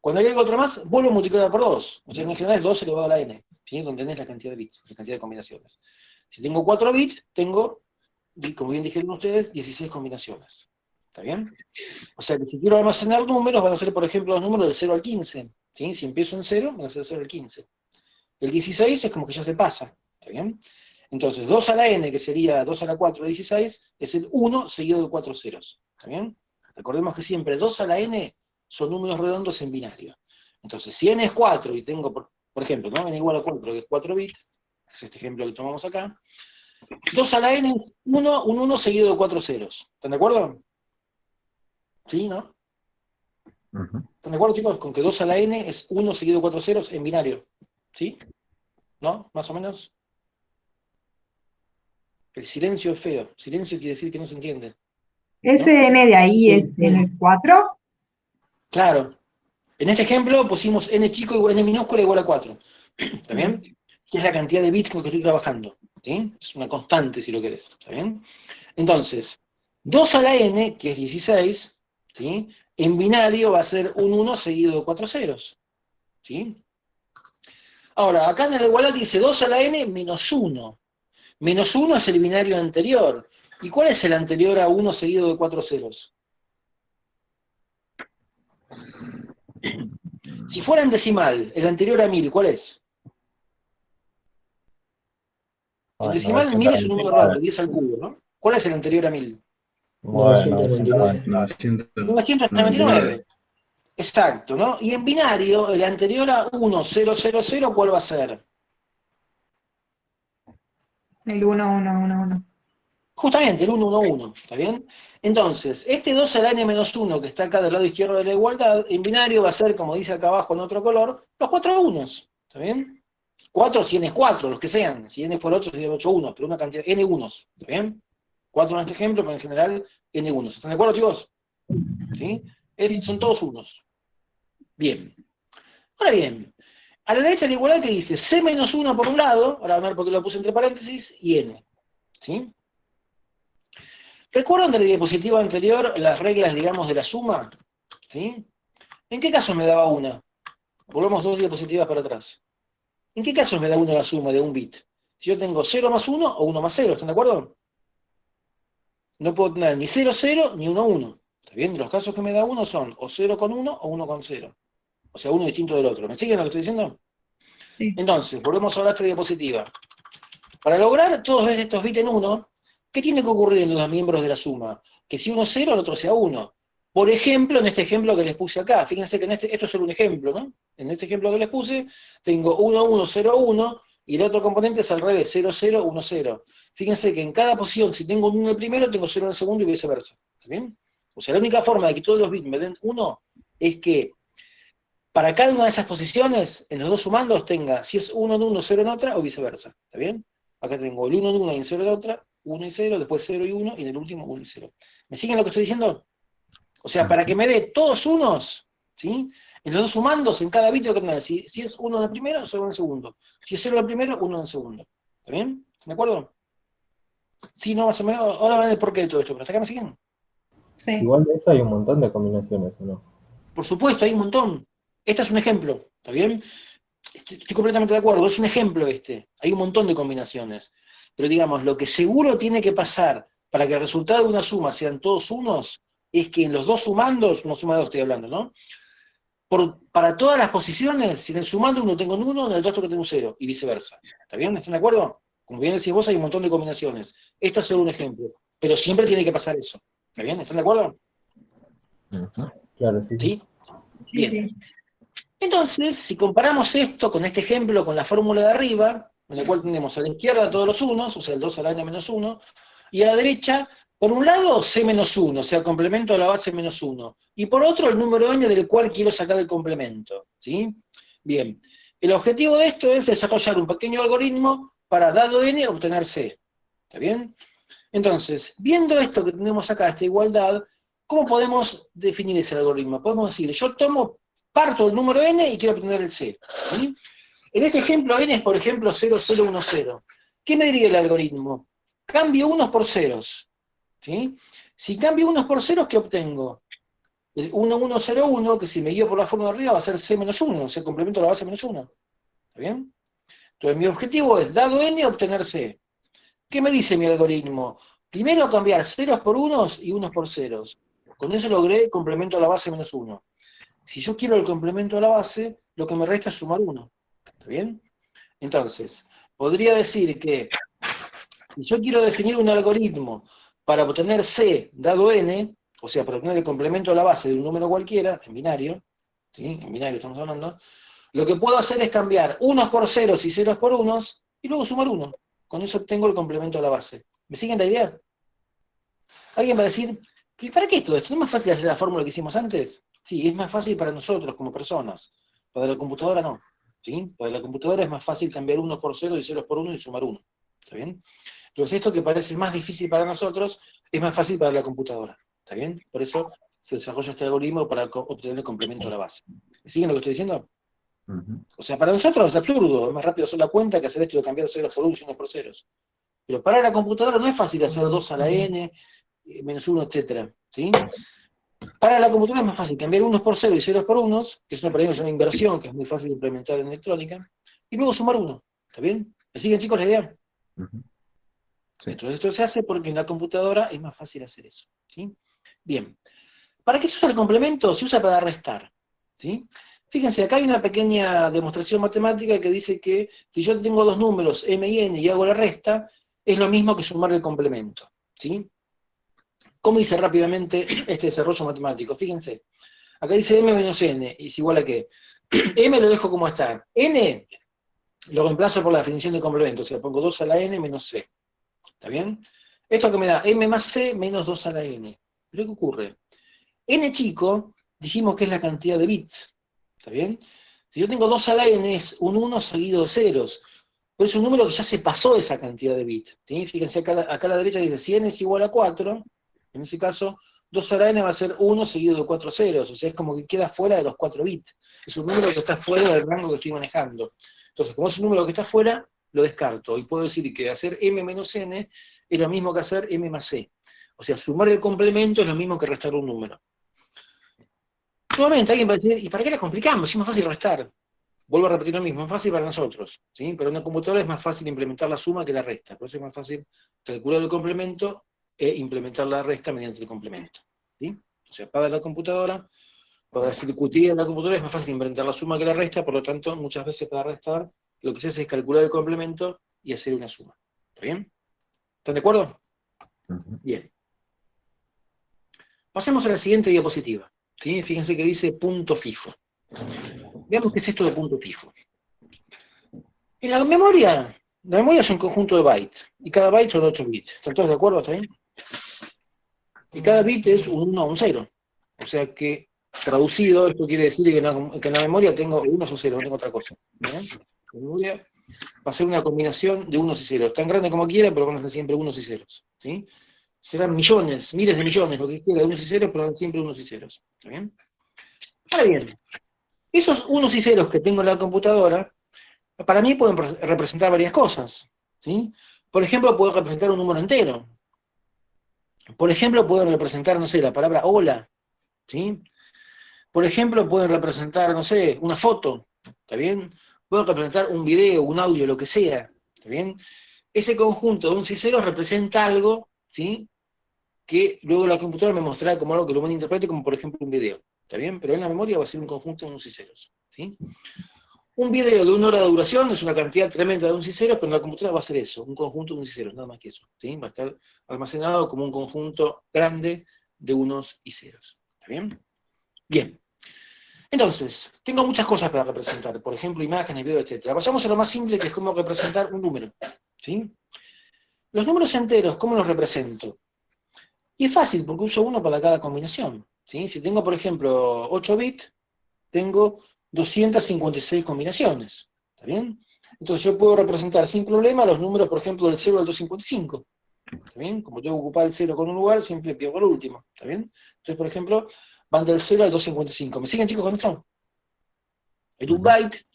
Cuando agrego otro más, vuelvo a multiplicar por 2. O sea, en general es 2 elevado a la n, ¿sí? Donde n es la cantidad de bits, la cantidad de combinaciones. Si tengo 4 bits, tengo, como bien dijeron ustedes, 16 combinaciones. ¿Está bien? O sea que si quiero almacenar números, van a ser, por ejemplo, los números del 0 al 15. ¿Sí? Si empiezo en 0, van a ser del 0 al 15. El 16 es como que ya se pasa. ¿Está bien? Entonces, 2 a la n, que sería 2 a la 4 de 16, es el 1 seguido de 4 ceros. ¿Está bien? Recordemos que siempre 2 a la n son números redondos en binario. Entonces, si n es 4 y tengo, por ejemplo, ¿no? N igual a 4, que es 4 bits, que es este ejemplo que tomamos acá, 2 a la n es 1, un 1 seguido de 4 ceros. ¿Están de acuerdo? ¿Sí, no? Ujú. ¿Están de acuerdo, chicos? Con que 2 a la n es 1 seguido de 4 ceros en binario. ¿Sí? ¿No? ¿Más o menos? El silencio es feo. Silencio quiere decir que no se entiende. ¿Ese n de ahí es en el 4? Claro. En este ejemplo pusimos n chico igual, n minúscula igual a 4. ¿Está bien? Que es la cantidad de bits con que estoy trabajando. ¿Sí? Es una constante, si lo querés. ¿Está bien? Entonces, 2 a la n, que es 16, ¿sí? En binario va a ser un 1 seguido de 4 ceros. ¿Sí? Ahora, acá en la igualdad dice 2 a la n menos 1. Menos 1 es el binario anterior. ¿Y cuál es el anterior a 1 seguido de 4 ceros? Si fuera en decimal, el anterior a 1000, ¿cuál es? En decimal, 1000 es un número raro, 10 al cubo, ¿no? ¿Cuál es el anterior a 1000? 999. 999. Exacto, ¿no? Y en binario, el anterior a 1000, ¿cuál va a ser? El 1, 1, 1, 1. Justamente, el 111, ¿está bien? Entonces, este 2 a la n menos 1 que está acá del lado izquierdo de la igualdad, en binario va a ser, como dice acá abajo en otro color, los 4 unos, ¿está bien? 4 si n es 4, los que sean. Si n fuera 8, serían 8 unos, pero una cantidad, n unos, ¿está bien? 4 en este ejemplo, pero en general n unos. ¿Están de acuerdo, chicos? ¿Sí? Son todos unos. Bien. Ahora bien, a la derecha de la igualdad que dice c menos 1 por un lado, ahora van a ver por qué lo puse entre paréntesis, y n. ¿Sí? ¿Recuerdan de la diapositiva anterior las reglas, digamos, de la suma? ¿Sí? ¿En qué casos me daba una? Volvemos 2 diapositivas para atrás. ¿En qué casos me da 1 la suma de un bit? Si yo tengo 0 más 1 o 1 más 0, ¿están de acuerdo? No puedo tener ni 0, 0, ni 1, 1. ¿Está bien? Los casos que me da 1 son o 0 con 1 o 1 con 0. O sea, uno distinto del otro. ¿Me siguen lo que estoy diciendo? Sí. Entonces, volvemos ahora a esta diapositiva. Para lograr todos estos bits en 1, ¿qué tiene que ocurrir en los miembros de la suma? Que si uno es 0, el otro sea 1. Por ejemplo, en este ejemplo que les puse acá, fíjense que esto es solo un ejemplo, ¿no? En este ejemplo que les puse, tengo 1, 1, 0, 1, y el otro componente es al revés, 0, 0, 1, 0. Fíjense que en cada posición, si tengo un 1 en el primero, tengo 0 en el segundo y viceversa. ¿Está bien? O sea, la única forma de que todos los bits me den 1 es que para cada una de esas posiciones, en los dos sumandos, tenga, si es 1 en uno, 0 en otra, o viceversa. ¿Está bien? Acá tengo el 1 en una y el 0 en otra, 1 y 0, después 0 y 1, y en el último 1 y 0. ¿Me siguen lo que estoy diciendo? O sea, para que me dé todos unos, ¿sí? En los dos sumandos, en cada bit tengo que tener, si es 1 en el primero, 0 en el segundo. Si es 0 en el primero, 1 en el segundo. ¿Está bien? ¿De acuerdo? Sí, no, más o menos. Ahora van a ver por qué de todo esto, pero hasta acá me siguen. Sí. Igual de eso hay un montón de combinaciones, ¿o no? Por supuesto, hay un montón. Este es un ejemplo, ¿está bien? Estoy completamente de acuerdo, es un ejemplo este. Hay un montón de combinaciones. Pero digamos, lo que seguro tiene que pasar para que el resultado de una suma sean todos unos, es que en los dos sumandos, una suma de dos estoy hablando, ¿no? Para todas las posiciones, si en el sumando uno tengo un 1, en el otro que tengo un 0, y viceversa. ¿Está bien? ¿Están de acuerdo? Como bien decís vos, hay un montón de combinaciones. Esto es solo un ejemplo. Pero siempre tiene que pasar eso. ¿Está bien? ¿Están de acuerdo? Ujú. Claro, sí, sí. ¿Sí? Sí, Bien. sí. Entonces, si comparamos esto con este ejemplo, con la fórmula de arriba, en la cual tenemos a la izquierda todos los unos, o sea, el 2 a la n menos 1, y a la derecha, por un lado, c menos 1, o sea, complemento a la base menos 1, y por otro, el número n del cual quiero sacar el complemento, ¿sí? Bien, el objetivo de esto es desarrollar un pequeño algoritmo para, dado n, obtener c, ¿está bien? Entonces, viendo esto que tenemos acá, esta igualdad, ¿cómo podemos definir ese algoritmo? Podemos decir, yo parto el número n y quiero obtener el c, ¿sí? En este ejemplo, n es, por ejemplo, 0, 0, 1, 0. ¿Qué me diría el algoritmo? Cambio unos por ceros, ¿sí? Si cambio unos por ceros, ¿qué obtengo? El 1, 1, 0, 1, que si me guío por la forma de arriba va a ser c menos 1, o sea, complemento a la base menos 1. ¿Está bien? Entonces, mi objetivo es, dado n, obtener c. ¿Qué me dice mi algoritmo? Primero cambiar ceros por unos y unos por ceros. Con eso logré complemento a la base menos 1. Si yo quiero el complemento a la base, lo que me resta es sumar 1. ¿Está bien? Entonces, podría decir que si yo quiero definir un algoritmo para obtener c dado n, o sea, para obtener el complemento a la base de un número cualquiera, en binario, ¿sí? En binario estamos hablando, lo que puedo hacer es cambiar unos por ceros y ceros por unos, y luego sumar 1. Con eso obtengo el complemento a la base. ¿Me siguen la idea? Alguien va a decir, ¿y para qué todo esto? ¿No es más fácil hacer la fórmula que hicimos antes? Sí, es más fácil para nosotros como personas. Para la computadora no. ¿Sí? Para la computadora es más fácil cambiar unos por cero y ceros por 1 y sumar 1. ¿Está bien? Entonces esto que parece más difícil para nosotros, es más fácil para la computadora. ¿Está bien? Por eso se desarrolla este algoritmo para obtener el complemento a la base. ¿Me siguen lo que estoy diciendo? Ujú. O sea, para nosotros es absurdo, es más rápido hacer la cuenta que hacer esto de cambiar ceros por 1 y 1 por ceros. Pero para la computadora no es fácil hacer 2 a la n, menos 1, etc. ¿Sí? Para la computadora es más fácil cambiar unos por 0 y ceros por unos, que es una operación que se llama inversión, que es muy fácil de implementar en electrónica, y luego sumar 1. ¿Está bien? ¿Me siguen, chicos, la idea? Ujú. Sí. Entonces esto se hace porque en la computadora es más fácil hacer eso. ¿Sí? Bien. ¿Para qué se usa el complemento? Se usa para restar. ¿Sí? Fíjense, acá hay una pequeña demostración matemática que dice que si yo tengo dos números, m y n, y hago la resta, es lo mismo que sumar el complemento. ¿Sí? ¿Cómo hice rápidamente este desarrollo matemático? Fíjense, acá dice m menos n, es igual a qué. M lo dejo como está. N lo reemplazo por la definición de complemento, o sea, pongo 2 a la n menos c. ¿Está bien? Esto que me da m más c menos 2 a la n. ¿Pero qué ocurre? N chico, dijimos que es la cantidad de bits. ¿Está bien? Si yo tengo 2 a la n, es un 1 seguido de ceros. Pero es un número que ya se pasó de esa cantidad de bits. ¿Sí? Fíjense, acá a la derecha dice, si n es igual a 4, en ese caso, 2 a la n va a ser 1 seguido de 4 ceros. O sea, es como que queda fuera de los 4 bits. Es un número que está fuera del rango que estoy manejando. Entonces, como es un número que está fuera, lo descarto. Y puedo decir que hacer m menos n es lo mismo que hacer m más c. O sea, sumar el complemento es lo mismo que restar un número. Nuevamente, alguien va a decir, ¿y para qué la complicamos? Si es más fácil restar. Vuelvo a repetir lo mismo, es más fácil para nosotros, ¿sí? Pero en una computadora es más fácil implementar la suma que la resta. Por eso es más fácil calcular el complemento e implementar la resta mediante el complemento. ¿Sí? O sea, para la computadora, para la circuitería de la computadora es más fácil implementar la suma que la resta, por lo tanto, muchas veces para restar, lo que se hace es calcular el complemento y hacer una suma. ¿Está bien? ¿Están de acuerdo? Ujú. Bien. Pasemos a la siguiente diapositiva. ¿Sí? Fíjense que dice punto fijo. Veamos qué es esto de punto fijo. En la memoria es un conjunto de bytes, y cada byte son 8 bits. ¿Están todos de acuerdo hasta ahí? Y cada bit es un 1 o un 0. O sea que, traducido, esto quiere decir que en la memoria tengo unos o ceros, no tengo otra cosa. ¿Bien? La memoria va a ser una combinación de unos y ceros, tan grande como quiera, pero van a ser siempre unos y ceros. ¿Sí? Serán millones, miles de millones, lo que quiera, de unos y ceros, pero van siempre unos y ceros. ¿Está bien? Ahora bien, esos unos y ceros que tengo en la computadora, para mí pueden representar varias cosas. ¿Sí? Por ejemplo, pueden representar un número entero. Por ejemplo, pueden representar, no sé, la palabra hola. ¿Sí? Por ejemplo, pueden representar, no sé, una foto. ¿Está bien? Pueden representar un video, un audio, lo que sea. ¿Está bien? Ese conjunto de unos y ceros representa algo, ¿sí? Que luego la computadora me mostrará como algo que lo humano interprete, como por ejemplo un video. ¿Está bien? Pero en la memoria va a ser un conjunto de unos y ceros. ¿Sí? Un video de 1 hora de duración es una cantidad tremenda de unos y ceros, pero en la computadora va a ser eso, un conjunto de unos y ceros, nada más que eso. ¿Sí? Va a estar almacenado como un conjunto grande de unos y ceros. ¿Está bien? Bien. Entonces, tengo muchas cosas para representar, por ejemplo, imágenes, videos, etc. Vayamos a lo más simple, que es cómo representar un número. ¿Sí? Los números enteros, ¿cómo los represento? Y es fácil, porque uso uno para cada combinación. ¿Sí? Si tengo, por ejemplo, 8 bits, tengo 256 combinaciones. ¿Está bien? Entonces yo puedo representar sin problema los números, por ejemplo, del 0 al 255. ¿Está bien? Como tengo que ocupar el 0 con un lugar, siempre pierdo el último. ¿Está bien? Entonces, por ejemplo, van del 0 al 255. ¿Me siguen, chicos, con esto? En un byte,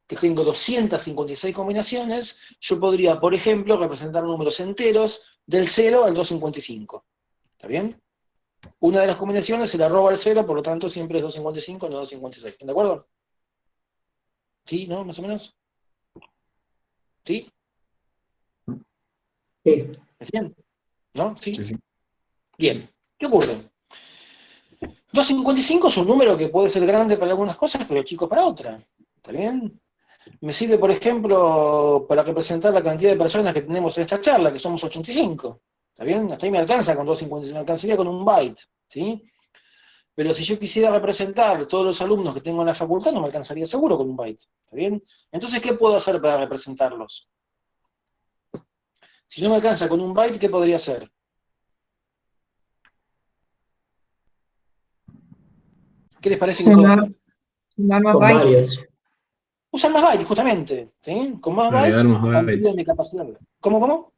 que tengo 256 combinaciones, yo podría, por ejemplo, representar números enteros del 0 al 255. ¿Está bien? Una de las combinaciones se la roba al 0, por lo tanto siempre es 255, no 256. ¿De acuerdo? ¿Sí? ¿No? ¿Más o menos? ¿Sí? Sí. ¿Me siguen? ¿No? ¿Sí? Sí, sí. Bien. ¿Qué ocurre? 255 es un número que puede ser grande para algunas cosas, pero chico para otras. ¿Está bien? Me sirve, por ejemplo, para representar la cantidad de personas que tenemos en esta charla, que somos 85. ¿Está bien? Hasta ahí me alcanza con 255, me alcanzaría con un byte. ¿Sí? Pero si yo quisiera representar todos los alumnos que tengo en la facultad, no me alcanzaría seguro con un byte. ¿Está bien? Entonces, ¿qué puedo hacer para representarlos? Si no me alcanza con un byte, ¿qué podría hacer? ¿Qué les parece que puedo Sumar, hacer? sumar más Con bytes. varios. Usar más bytes, justamente. ¿Sí? Con más bytes, Agregar más amplío bytes. mi capacidad. ¿Cómo?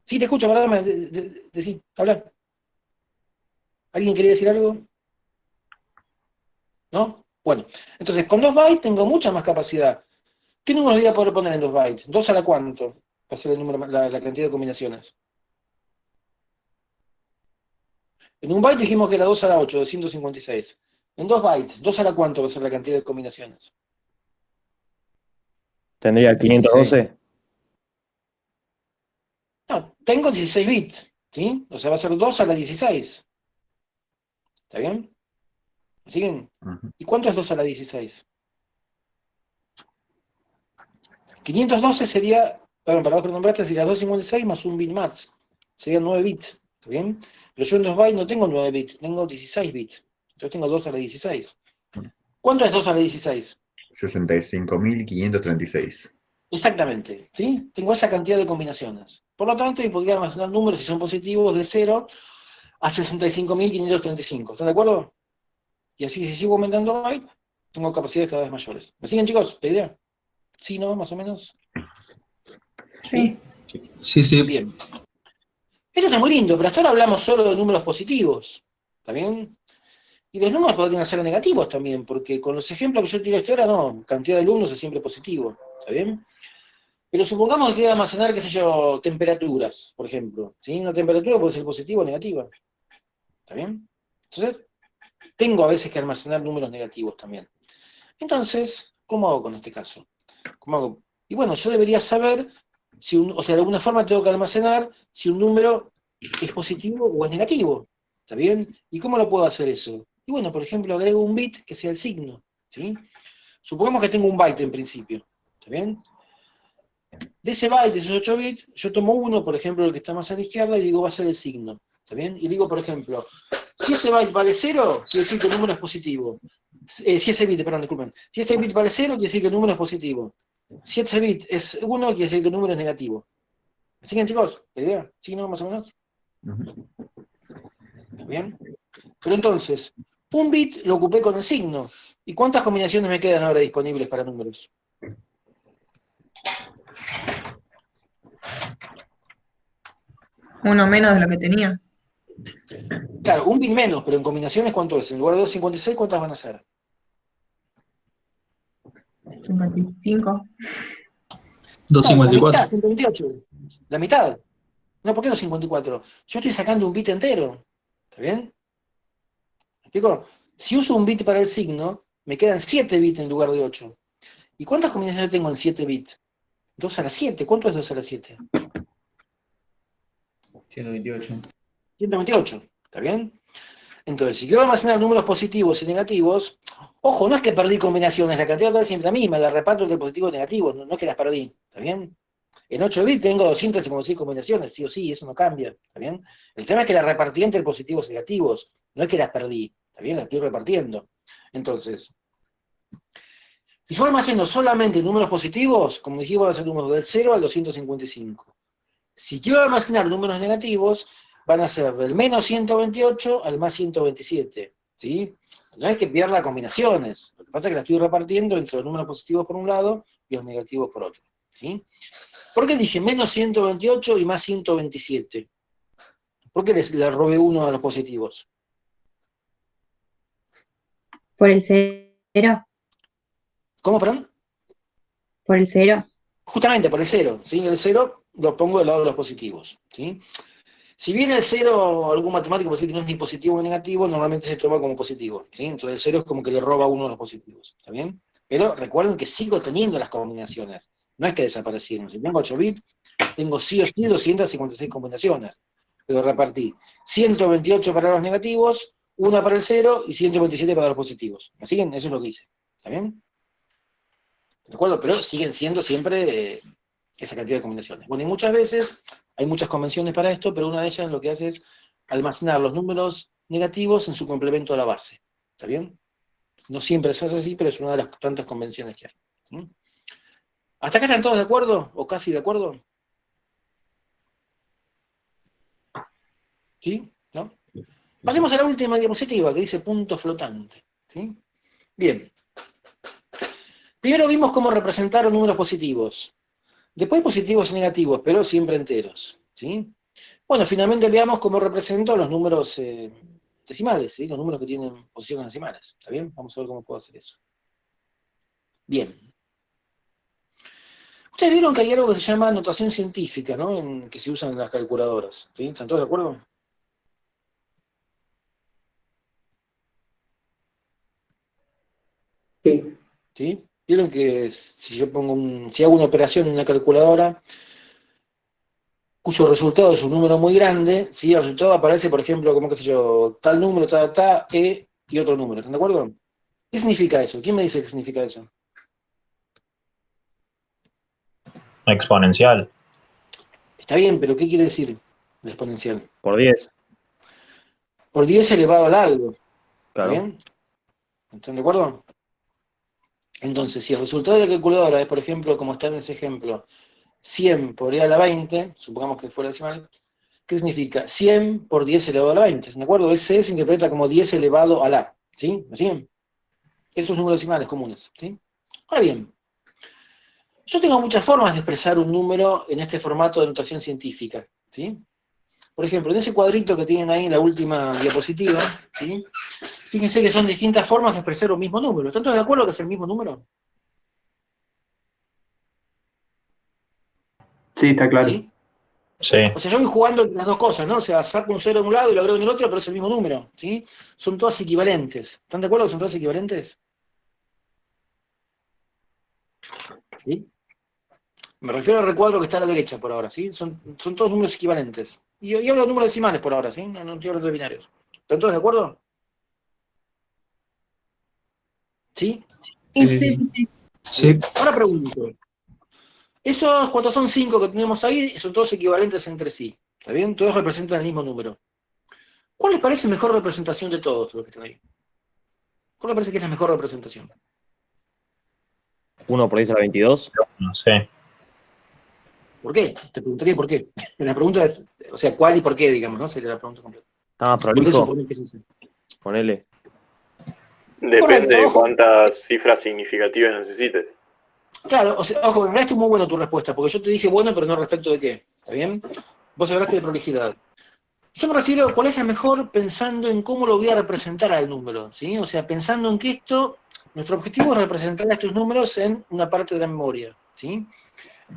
Sí, te escucho, ¿verdad? Sí, habla. ¿Alguien quería decir algo? ¿No? Bueno, entonces con 2 bytes tengo mucha más capacidad. ¿Qué números voy a poder poner en 2 bytes? ¿2 a la cuánto? Va a ser el número, la cantidad de combinaciones. En un byte dijimos que era 2 a la 8, 256. En 2 bytes, 2 a la cuánto va a ser la cantidad de combinaciones. Tendría 512. No, tengo 16 bits, ¿sí? O sea, va a ser 2 a la 16. ¿Está bien? ¿Me siguen? Ujú. ¿Y cuánto es 2 a la 16? 512 sería, perdón, para vos que lo nombraste, sería 256 más un bit más. Serían 9 bits, ¿está bien? Pero yo en 2 bytes no tengo 9 bits, tengo 16 bits. Entonces tengo 2 a la 16. ¿Cuánto es 2 a la 16? 65.536. Exactamente, ¿sí? Tengo esa cantidad de combinaciones. Por lo tanto, yo podría almacenar números, si son positivos, de 0 a 65.535. ¿Están de acuerdo? Y así, si sigo aumentando bytes, tengo capacidades cada vez mayores. ¿Me siguen, chicos? ¿La idea? ¿Sí, no? ¿Más o menos? Sí. Sí, sí. Bien. Esto está muy lindo, pero hasta ahora hablamos solo de números positivos. ¿Está bien? Y los números podrían ser negativos también, porque con los ejemplos que yo tiro hasta ahora, no, cantidad de alumnos es siempre positivo. ¿Está bien? Pero supongamos que quiero almacenar, qué sé yo, temperaturas, por ejemplo. ¿Sí? Una temperatura puede ser positiva o negativa. ¿Está bien? Entonces, tengo a veces que almacenar números negativos también. Entonces, ¿cómo hago con este caso? ¿Cómo hago? Y bueno, yo debería saber si o sea, de alguna forma tengo que almacenar si un número es positivo o es negativo. ¿Está bien? ¿Y cómo lo puedo hacer eso? Y bueno, por ejemplo, agrego un bit que sea el signo. ¿Sí? Supongamos que tengo un byte en principio. ¿Está bien? De ese byte, de esos 8 bits, yo tomo uno, por ejemplo, el que está más a la izquierda, y digo va a ser el signo. ¿Está bien? Y digo, por ejemplo, si ese byte vale 0, quiere decir que el número es positivo. Si ese bit, perdón, disculpen. Si ese bit vale 0, quiere decir que el número es positivo. Si ese bit es 1, quiere decir que el número es negativo. ¿Me siguen, chicos? ¿La idea? ¿Sí, no? Más o menos. Ujú. ¿Bien? Pero entonces, un bit lo ocupé con el signo. ¿Y cuántas combinaciones me quedan ahora disponibles para números? Uno menos de lo que tenía. Claro, un bit menos, pero en combinaciones, ¿cuánto es? En lugar de 256, ¿cuántas van a ser? 55. Claro, la 254. mitad, 128. La mitad. No, ¿por qué no 54? Yo estoy sacando un bit entero. ¿Está bien? ¿Me explico? Si uso un bit para el signo, me quedan 7 bits en lugar de 8. ¿Y cuántas combinaciones tengo en 7 bits? 2 a la 7. ¿Cuánto es 2 a la 7? 128. 128. ¿Está bien? Entonces, si quiero almacenar números positivos y negativos, ojo, no es que perdí combinaciones, la cantidad total es siempre la misma, la reparto entre positivos y negativos, no es que las perdí. ¿Está bien? En 8 bits tengo 256 combinaciones, sí o sí, eso no cambia. ¿Está bien? El tema es que la repartí entre positivos y negativos. No es que las perdí, ¿está bien? Las estoy repartiendo. Entonces, si yo almaceno solamente números positivos, como dijimos, va a ser números del 0 al 255. Si quiero almacenar números negativos, van a ser del menos 128 al más 127, ¿sí? No es que pierda combinaciones, lo que pasa es que la estoy repartiendo entre los números positivos por un lado y los negativos por otro, ¿sí? ¿Por qué dije menos 128 y más 127? ¿Por qué le robé uno a los positivos? Por el 0. ¿Cómo, perdón? Por el 0. Justamente por el 0, ¿sí? El 0 lo pongo del lado de los positivos, ¿sí? Si bien el 0, algún matemático puede decir que no es ni positivo ni negativo, normalmente se toma como positivo, ¿sí? Entonces el 0 es como que le roba uno de los positivos, ¿está bien? Pero recuerden que sigo teniendo las combinaciones, no es que desaparecieron. Si tengo 8 bits, tengo sí o sí 256 combinaciones, pero repartí 128 para los negativos, una para el 0 y 127 para los positivos. ¿Me siguen? Eso es lo que hice, ¿está bien? ¿De acuerdo? Pero siguen siendo siempre esa cantidad de combinaciones. Bueno, y muchas veces hay muchas convenciones para esto, pero una de ellas lo que hace es almacenar los números negativos en su complemento a la base. ¿Está bien? No siempre se hace así, pero es una de las tantas convenciones que hay. ¿Sí? ¿Hasta acá están todos de acuerdo? ¿O casi de acuerdo? ¿Sí? ¿No? Pasemos a la última diapositiva, que dice punto flotante. ¿Sí? Bien. Primero vimos cómo representar los números positivos. Después positivos y negativos, pero siempre enteros. ¿Sí? Bueno, finalmente veamos cómo represento los números decimales, ¿sí? Los números que tienen posiciones decimales. ¿Está bien? Vamos a ver cómo puedo hacer eso. Bien. Ustedes vieron que hay algo que se llama notación científica, ¿no? Que se usa en las calculadoras. ¿Sí? ¿Están todos de acuerdo? Sí. ¿Sí? Vieron que si yo si hago una operación en una calculadora cuyo resultado es un número muy grande, ¿sí? El resultado aparece, por ejemplo, como qué sé yo, tal número, y otro número. ¿Están de acuerdo? ¿Qué significa eso? ¿Quién me dice qué significa eso? Exponencial. Está bien, pero ¿qué quiere decir la exponencial? Por 10. Por 10 elevado al algo. ¿Está Claro. bien? ¿Están de acuerdo? Entonces, si el resultado de la calculadora es, por ejemplo, como está en ese ejemplo, 100 por e a la 20, supongamos que fuera decimal, ¿qué significa? 100 por 10 elevado a la 20. ¿De acuerdo? Ese se interpreta como 10 elevado a la. ¿Sí? ¿Me siguen? Estos números decimales comunes. ¿Sí? Ahora bien, yo tengo muchas formas de expresar un número en este formato de notación científica. ¿Sí? Por ejemplo, en ese cuadrito que tienen ahí en la última diapositiva, ¿sí? Fíjense que son distintas formas de expresar un mismo número. ¿Están todos de acuerdo que es el mismo número? Sí, está claro. ¿Sí? Sí. O sea, yo voy jugando entre las dos cosas, ¿no? O sea, saco un 0 en un lado y lo agrego en el otro, pero es el mismo número, ¿sí? Son todas equivalentes. ¿Están de acuerdo que son todas equivalentes? ¿Sí? Me refiero al recuadro que está a la derecha por ahora, ¿sí? Son todos números equivalentes. Y hablo de números decimales por ahora, ¿sí? No estoy hablando de binarios. ¿Están todos de acuerdo? ¿Sí? Sí. Ahora pregunto. Esos, ¿cuántos son 5 que tenemos ahí? Son todos equivalentes entre sí. ¿Está bien? Todos representan el mismo número. ¿Cuál les parece mejor representación de todos los que están ahí? ¿Cuál les parece que es la mejor representación? 1 por 10 a la 22. No sé. ¿Por qué? Te preguntaría por qué. La pregunta es, o sea, ¿cuál y por qué, digamos, ¿no? Sería la pregunta completa. Está más ¿Por qué prolijo. suponen que es ese? Ponele. Depende Correcto, de ojo. cuántas cifras significativas necesites. Claro, o sea, ojo, en realidad es muy buena tu respuesta, porque yo te dije bueno, pero no respecto de qué. ¿Está bien? Vos hablaste de prolijidad. Yo me refiero a cuál es la mejor pensando en cómo lo voy a representar al número, ¿sí? O sea, pensando en que nuestro objetivo es representar estos números en una parte de la memoria, ¿sí?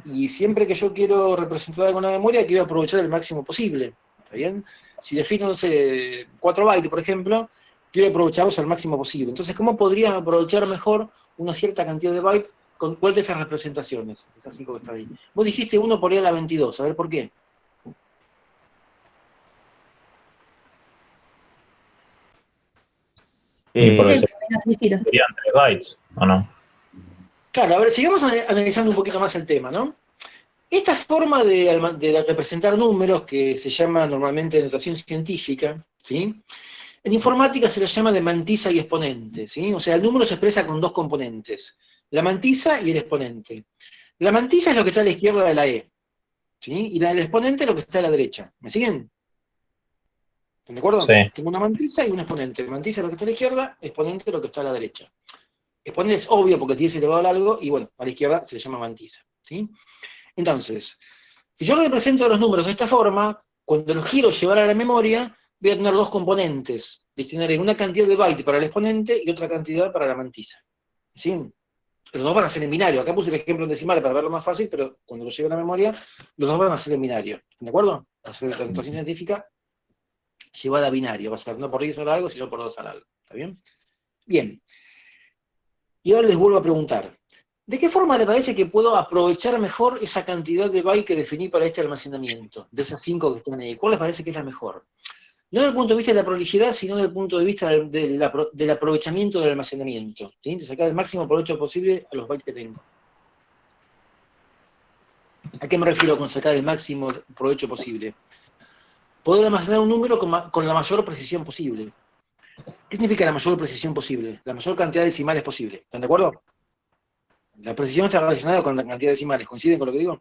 Y siempre que yo quiero representar alguna memoria, quiero aprovechar el máximo posible, ¿está bien? Si defino, no sé, 4 bytes, por ejemplo, quiero aprovecharlos al máximo posible. Entonces, ¿cómo podría aprovechar mejor una cierta cantidad de bytes con cuál de esas representaciones? Estas 5 que están ahí. Vos dijiste 1 por e a la 22, a ver por qué. Y por Sí, eso menos dígitos. serían 3 bytes, ¿o no? Claro, a ver, sigamos analizando un poquito más el tema, ¿no? Esta forma de representar números, que se llama normalmente notación científica, ¿sí? En informática se lo llama de mantisa y exponente, ¿sí? O sea, el número se expresa con dos componentes, la mantisa y el exponente. La mantisa es lo que está a la izquierda de la E, ¿sí? Y el exponente es lo que está a la derecha. ¿Me siguen? ¿Están de acuerdo? Sí. Tengo una mantisa y un exponente. Mantisa es lo que está a la izquierda, exponente es lo que está a la derecha. Exponente es obvio porque es 10 elevado al algo, y bueno, a la izquierda se le llama mantisa, ¿sí? Entonces, si yo represento los números de esta forma, cuando los quiero llevar a la memoria, voy a tener dos componentes, destinaré una cantidad de bytes para el exponente y otra cantidad para la mantisa. ¿Sí? Los dos van a ser en binario. Acá puse el ejemplo en decimales para verlo más fácil, pero cuando lo lleve a la memoria, los dos van a ser en binario. ¿De acuerdo? Va a ser la notación científica llevada a binario. Va a ser no por 10 al algo, sino por 2 al algo. ¿Está bien? Bien. Y ahora les vuelvo a preguntar. ¿De qué forma le parece que puedo aprovechar mejor esa cantidad de bytes que definí para este almacenamiento? De esas 5 que están ahí. ¿Cuál les parece que es la mejor? No desde el punto de vista de la prolijidad, sino desde el punto de vista del aprovechamiento del almacenamiento. ¿Sí? De sacar el máximo provecho posible a los bytes que tengo. ¿A qué me refiero con sacar el máximo provecho posible? Poder almacenar un número con la mayor precisión posible. ¿Qué significa la mayor precisión posible? La mayor cantidad de decimales posible. ¿Están de acuerdo? La precisión está relacionada con la cantidad de decimales. ¿Coinciden con lo que digo?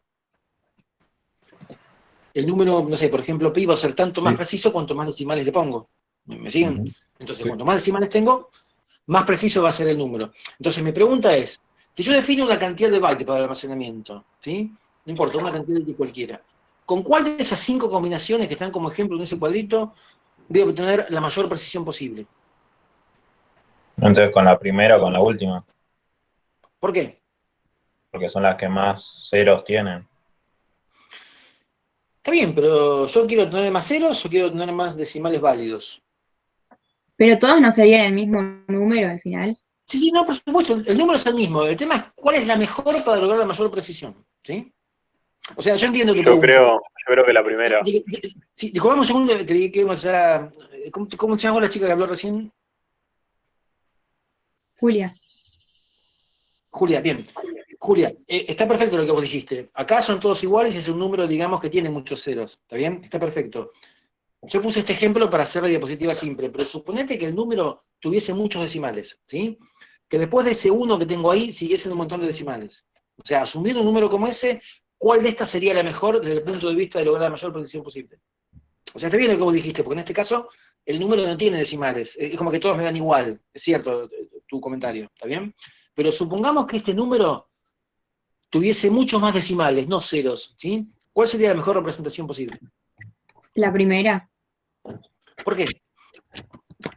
El número, no sé, por ejemplo, pi va a ser tanto más preciso cuanto más decimales le pongo. ¿Me siguen? Entonces, cuanto más decimales tengo, más preciso va a ser el número. Entonces, mi pregunta es, si yo defino una cantidad de bytes para el almacenamiento, ¿sí? No importa, una cantidad de cualquiera. ¿Con cuál de esas 5 combinaciones que están como ejemplo en ese cuadrito voy a obtener la mayor precisión posible? Entonces, ¿con la primera o con la última? ¿Por qué? Porque son las que más ceros tienen. Está bien, pero yo quiero tener más ceros o quiero tener más decimales válidos. Pero todos no serían el mismo número al final. Sí, sí, no, por supuesto, el número es el mismo. El tema es cuál es la mejor para lograr la mayor precisión. ¿Sí? O sea, yo entiendo tu Yo pregunta. creo que la primera. Sí, disculpame un segundo, creí que íbamos a hacer a... ¿Cómo se llama la chica que habló recién? Julia. Julia, bien. Julia, está perfecto lo que vos dijiste. Acá son todos iguales y es un número, digamos, que tiene muchos ceros. ¿Está bien? Está perfecto. Yo puse este ejemplo para hacer la diapositiva simple, pero suponete que el número tuviese muchos decimales, ¿sí? Que después de ese 1 que tengo ahí siguiesen un montón de decimales. O sea, asumiendo un número como ese, ¿cuál de estas sería la mejor desde el punto de vista de lograr la mayor precisión posible? O sea, está bien lo que vos dijiste, porque en este caso el número no tiene decimales. Es como que todos me dan igual. Es cierto tu comentario, ¿está bien? Pero supongamos que este número tuviese muchos más decimales, no ceros, ¿sí? ¿Cuál sería la mejor representación posible? La primera. ¿Por qué?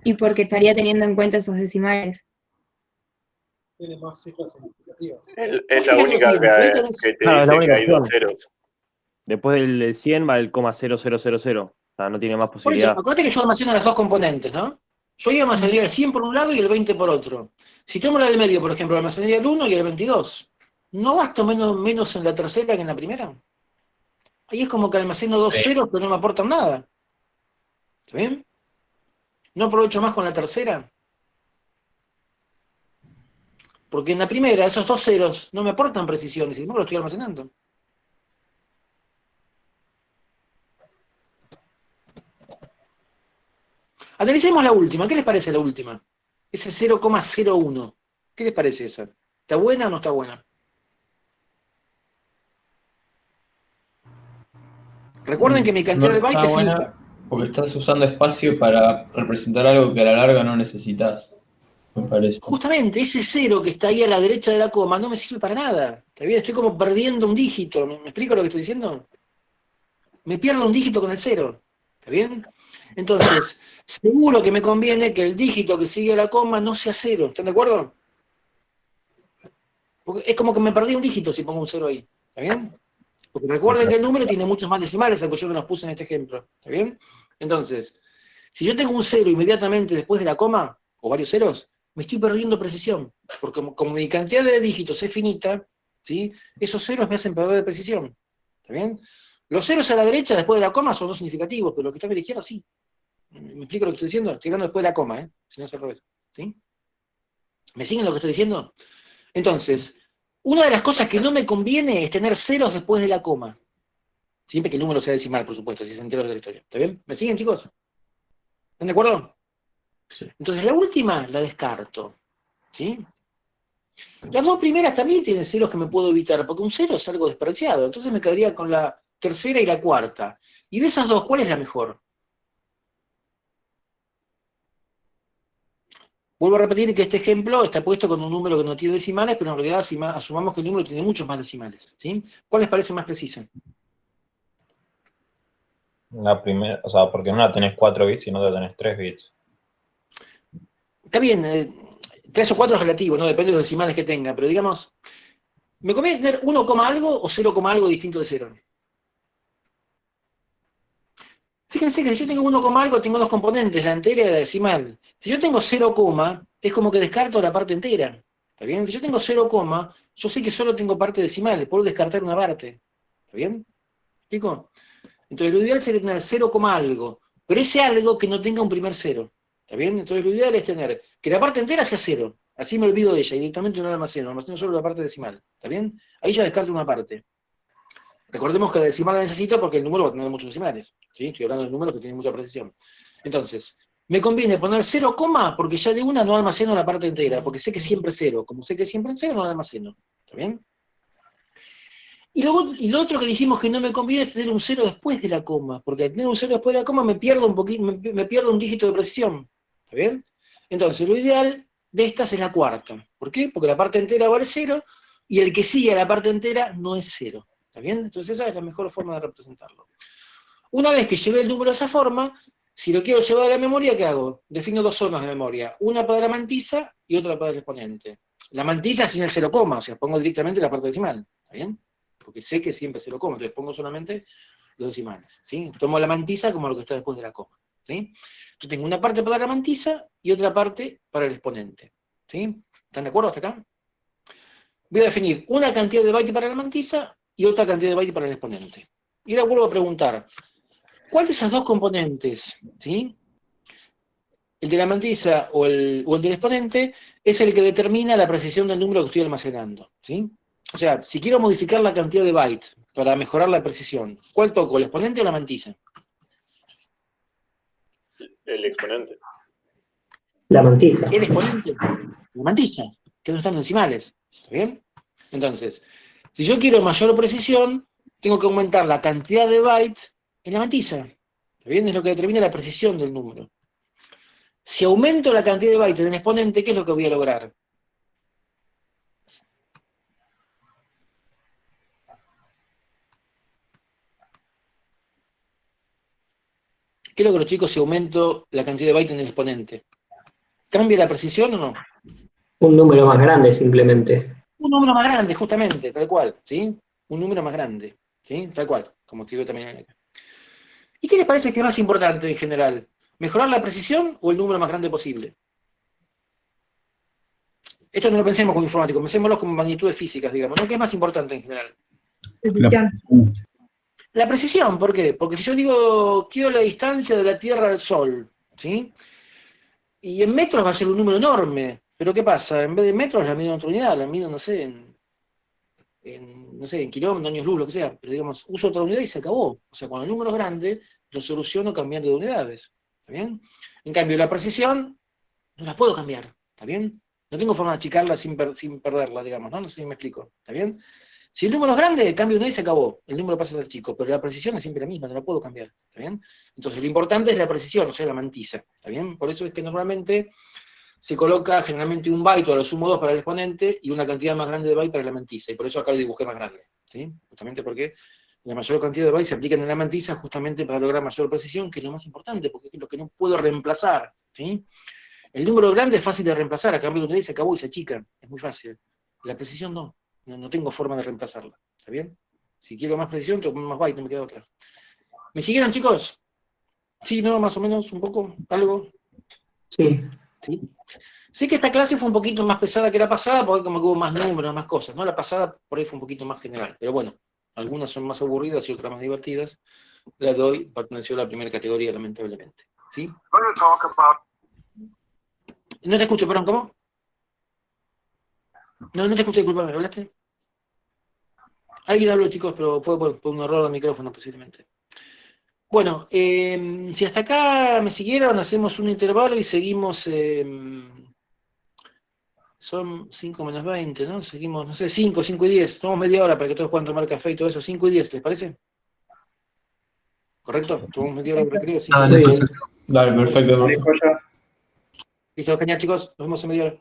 Y porque estaría teniendo en cuenta esos decimales. Tiene más cifras significativas. Es la única que te No, es la dice que única hay dos opción. ceros. Después del 100 va el 0,0000. O sea, no tiene más Por eso, posibilidad. acuérdate que yo almaceno las dos componentes, ¿no? Yo iba a almacenar el 100 por un lado y el 20 por otro. Si tomo la del medio, por ejemplo, almacenaría el 1 y el 22. ¿No gasto menos en la tercera que en la primera? Ahí es como que almaceno dos ceros que no me aportan nada. ¿Está bien? ¿No aprovecho más con la tercera? Porque en la primera, esos dos ceros no me aportan precisión, y sin embargo lo estoy almacenando. Analicemos la última. ¿Qué les parece la última? Ese 0,01. ¿Qué les parece esa? ¿Está buena o no está buena? Recuerden que mi cantidad de bytes es finita. Porque estás usando espacio para representar algo que a la larga no necesitas, me parece. Justamente, ese cero que está ahí a la derecha de la coma no me sirve para nada. ¿Está bien? Estoy como perdiendo un dígito. ¿Me explico lo que estoy diciendo? Me pierdo un dígito con el cero. ¿Está bien? Entonces, seguro que me conviene que el dígito que sigue a la coma no sea cero. ¿Están de acuerdo? Porque es como que me perdí un dígito si pongo un cero ahí. ¿Está bien? Porque recuerden que el número tiene muchos más decimales, al que yo me los puse en este ejemplo. ¿Está bien? Entonces, si yo tengo un cero inmediatamente después de la coma, o varios ceros, me estoy perdiendo precisión. Porque como mi cantidad de dígitos es finita, ¿sí? Esos ceros me hacen perder de precisión. ¿Está bien? Los ceros a la derecha después de la coma son no significativos, pero los que están a la izquierda sí. ¿Me explico lo que estoy diciendo? Estoy hablando después de la coma, si no es al revés. ¿Sí? ¿Me siguen lo que estoy diciendo? Entonces, una de las cosas que no me conviene es tener ceros después de la coma. Siempre que el número sea decimal, por supuesto, si es entero de la historia. ¿Está bien? ¿Me siguen, chicos? ¿Están de acuerdo? Sí. Entonces la última la descarto, ¿sí? Las dos primeras también tienen ceros que me puedo evitar, porque un cero es algo despreciado, entonces me quedaría con la tercera y la cuarta. Y de esas dos, ¿cuál es la mejor? Vuelvo a repetir que este ejemplo está puesto con un número que no tiene decimales, pero en realidad asumamos que el número tiene muchos más decimales, ¿sí? ¿Cuál les parece más precisa? La primera, o sea, porque en una tenés 4 bits y en otra tenés 3 bits. Está bien, 3 o 4 es relativo, ¿no? Depende de los decimales que tenga, pero digamos, ¿me conviene tener 1, algo o 0, algo distinto de 0? Fíjense que si yo tengo 1, algo, tengo dos componentes, la entera y la decimal. Si yo tengo 0, es como que descarto la parte entera. ¿Está bien? Si yo tengo 0, yo sé que solo tengo parte decimal, puedo descartar una parte. ¿Está bien? ¿Explico? Entonces lo ideal sería tener 0, algo, pero ese algo que no tenga un primer cero. ¿Está bien? Entonces lo ideal es tener que la parte entera sea 0. Así me olvido de ella, y directamente no la almaceno solo la parte decimal. ¿Está bien? Ahí ya descarto una parte. Recordemos que la decimal la necesito porque el número va a tener muchos decimales, ¿sí? Estoy hablando de números que tienen mucha precisión. Entonces, me conviene poner 0, porque ya de una no almaceno la parte entera, porque sé que siempre es 0. Como sé que siempre es 0, no la almaceno. ¿Está bien? Y lo otro que dijimos que no me conviene es tener un 0 después de la coma, porque al tener un 0 después de la coma me pierdo un poquito, me pierdo un dígito de precisión. ¿Está bien? Entonces, lo ideal de estas es la cuarta. ¿Por qué? Porque la parte entera vale 0, y el que sigue a la parte entera no es 0. ¿Está bien? Entonces esa es la mejor forma de representarlo. Una vez que llevé el número de esa forma, si lo quiero llevar a la memoria, ¿qué hago? Defino dos zonas de memoria, una para la mantisa y otra para el exponente. La mantisa sin el 0, o sea, pongo directamente la parte decimal. ¿Está bien? Porque sé que siempre es 0, entonces pongo solamente los decimales. ¿Sí? Tomo la mantisa como lo que está después de la coma. ¿Sí? Yo tengo una parte para la mantisa y otra parte para el exponente. ¿Sí? ¿Están de acuerdo hasta acá? Voy a definir una cantidad de bytes para la mantisa y otra cantidad de bytes para el exponente. Y ahora vuelvo a preguntar, ¿cuál de esas dos componentes, ¿sí? El de la mantisa o el del exponente, es el que determina la precisión del número que estoy almacenando, ¿sí? O sea, si quiero modificar la cantidad de bytes para mejorar la precisión, ¿cuál toco, el exponente o la mantisa? El exponente. La mantisa. El exponente, la mantisa, que no están los decimales, ¿está bien? Entonces, si yo quiero mayor precisión, tengo que aumentar la cantidad de bytes en la mantisa. ¿Está bien? Es lo que determina la precisión del número. Si aumento la cantidad de bytes en el exponente, ¿qué es lo que voy a lograr? ¿Qué logro, chicos, si aumento la cantidad de bytes en el exponente? ¿Cambia la precisión o no? Un número más grande, simplemente. Un número más grande, justamente, tal cual, ¿sí? Un número más grande, ¿sí? Tal cual, como escribió también acá. ¿Y qué les parece que es más importante en general? ¿Mejorar la precisión o el número más grande posible? Esto no lo pensemos como informático, pensémoslo como magnitudes físicas, digamos, ¿no? ¿Qué es más importante en general? Precisión. La precisión, ¿por qué? Porque si yo digo, quiero la distancia de la Tierra al Sol, ¿sí? Y en metros va a ser un número enorme, pero ¿qué pasa? En vez de metros la mido en otra unidad, la mido, no sé, en kilómetros, años luz, lo que sea, pero digamos, uso otra unidad y se acabó. O sea, cuando el número es grande, lo soluciono cambiando de unidades, ¿está bien? En cambio, la precisión no la puedo cambiar, ¿está bien? No tengo forma de achicarla sin perderla, digamos, ¿no? No sé si me explico, ¿está bien? Si el número es grande, cambio una y se acabó. El número pasa a ser chico, pero la precisión es siempre la misma, no la puedo cambiar, ¿está bien? Entonces lo importante es la precisión, o sea, la mantisa, ¿está bien? Por eso es que normalmente se coloca generalmente un byte o a lo sumo 2 para el exponente y una cantidad más grande de byte para la mantisa, y por eso acá lo dibujé más grande, ¿sí? Justamente porque la mayor cantidad de bytes se aplican en la mantisa justamente para lograr mayor precisión, que es lo más importante, porque es lo que no puedo reemplazar, ¿sí? El número grande es fácil de reemplazar, a cambio de una unidad se acabó y se achica, es muy fácil. La precisión no tengo forma de reemplazarla, ¿está bien? Si quiero más precisión, tengo que poner más byte, no me queda otra. ¿Me siguieron, chicos? ¿Sí, no? Más o menos, un poco, algo. Sí. ¿Sí? Sé que esta clase fue un poquito más pesada que la pasada, porque como que hubo más números, más cosas, ¿no? La pasada por ahí fue un poquito más general, pero bueno, algunas son más aburridas y otras más divertidas. La doy, perteneció a la primera categoría, lamentablemente. ¿Sí? No te escucho, perdón, ¿cómo? No te escuché, disculpame, ¿hablaste? Alguien habló, chicos, pero fue por un error del micrófono, posiblemente. Bueno, si hasta acá me siguieron, hacemos un intervalo y seguimos. Son 5 menos 20, ¿no? Seguimos, no sé, 5 y 10. Tomamos media hora para que todos puedan tomar café y todo eso. 5 y 10, ¿les parece? ¿Correcto? Tomamos media hora de recreo. 5 y 10. Dale, perfecto. Listo, genial, chicos. Nos vemos en media hora.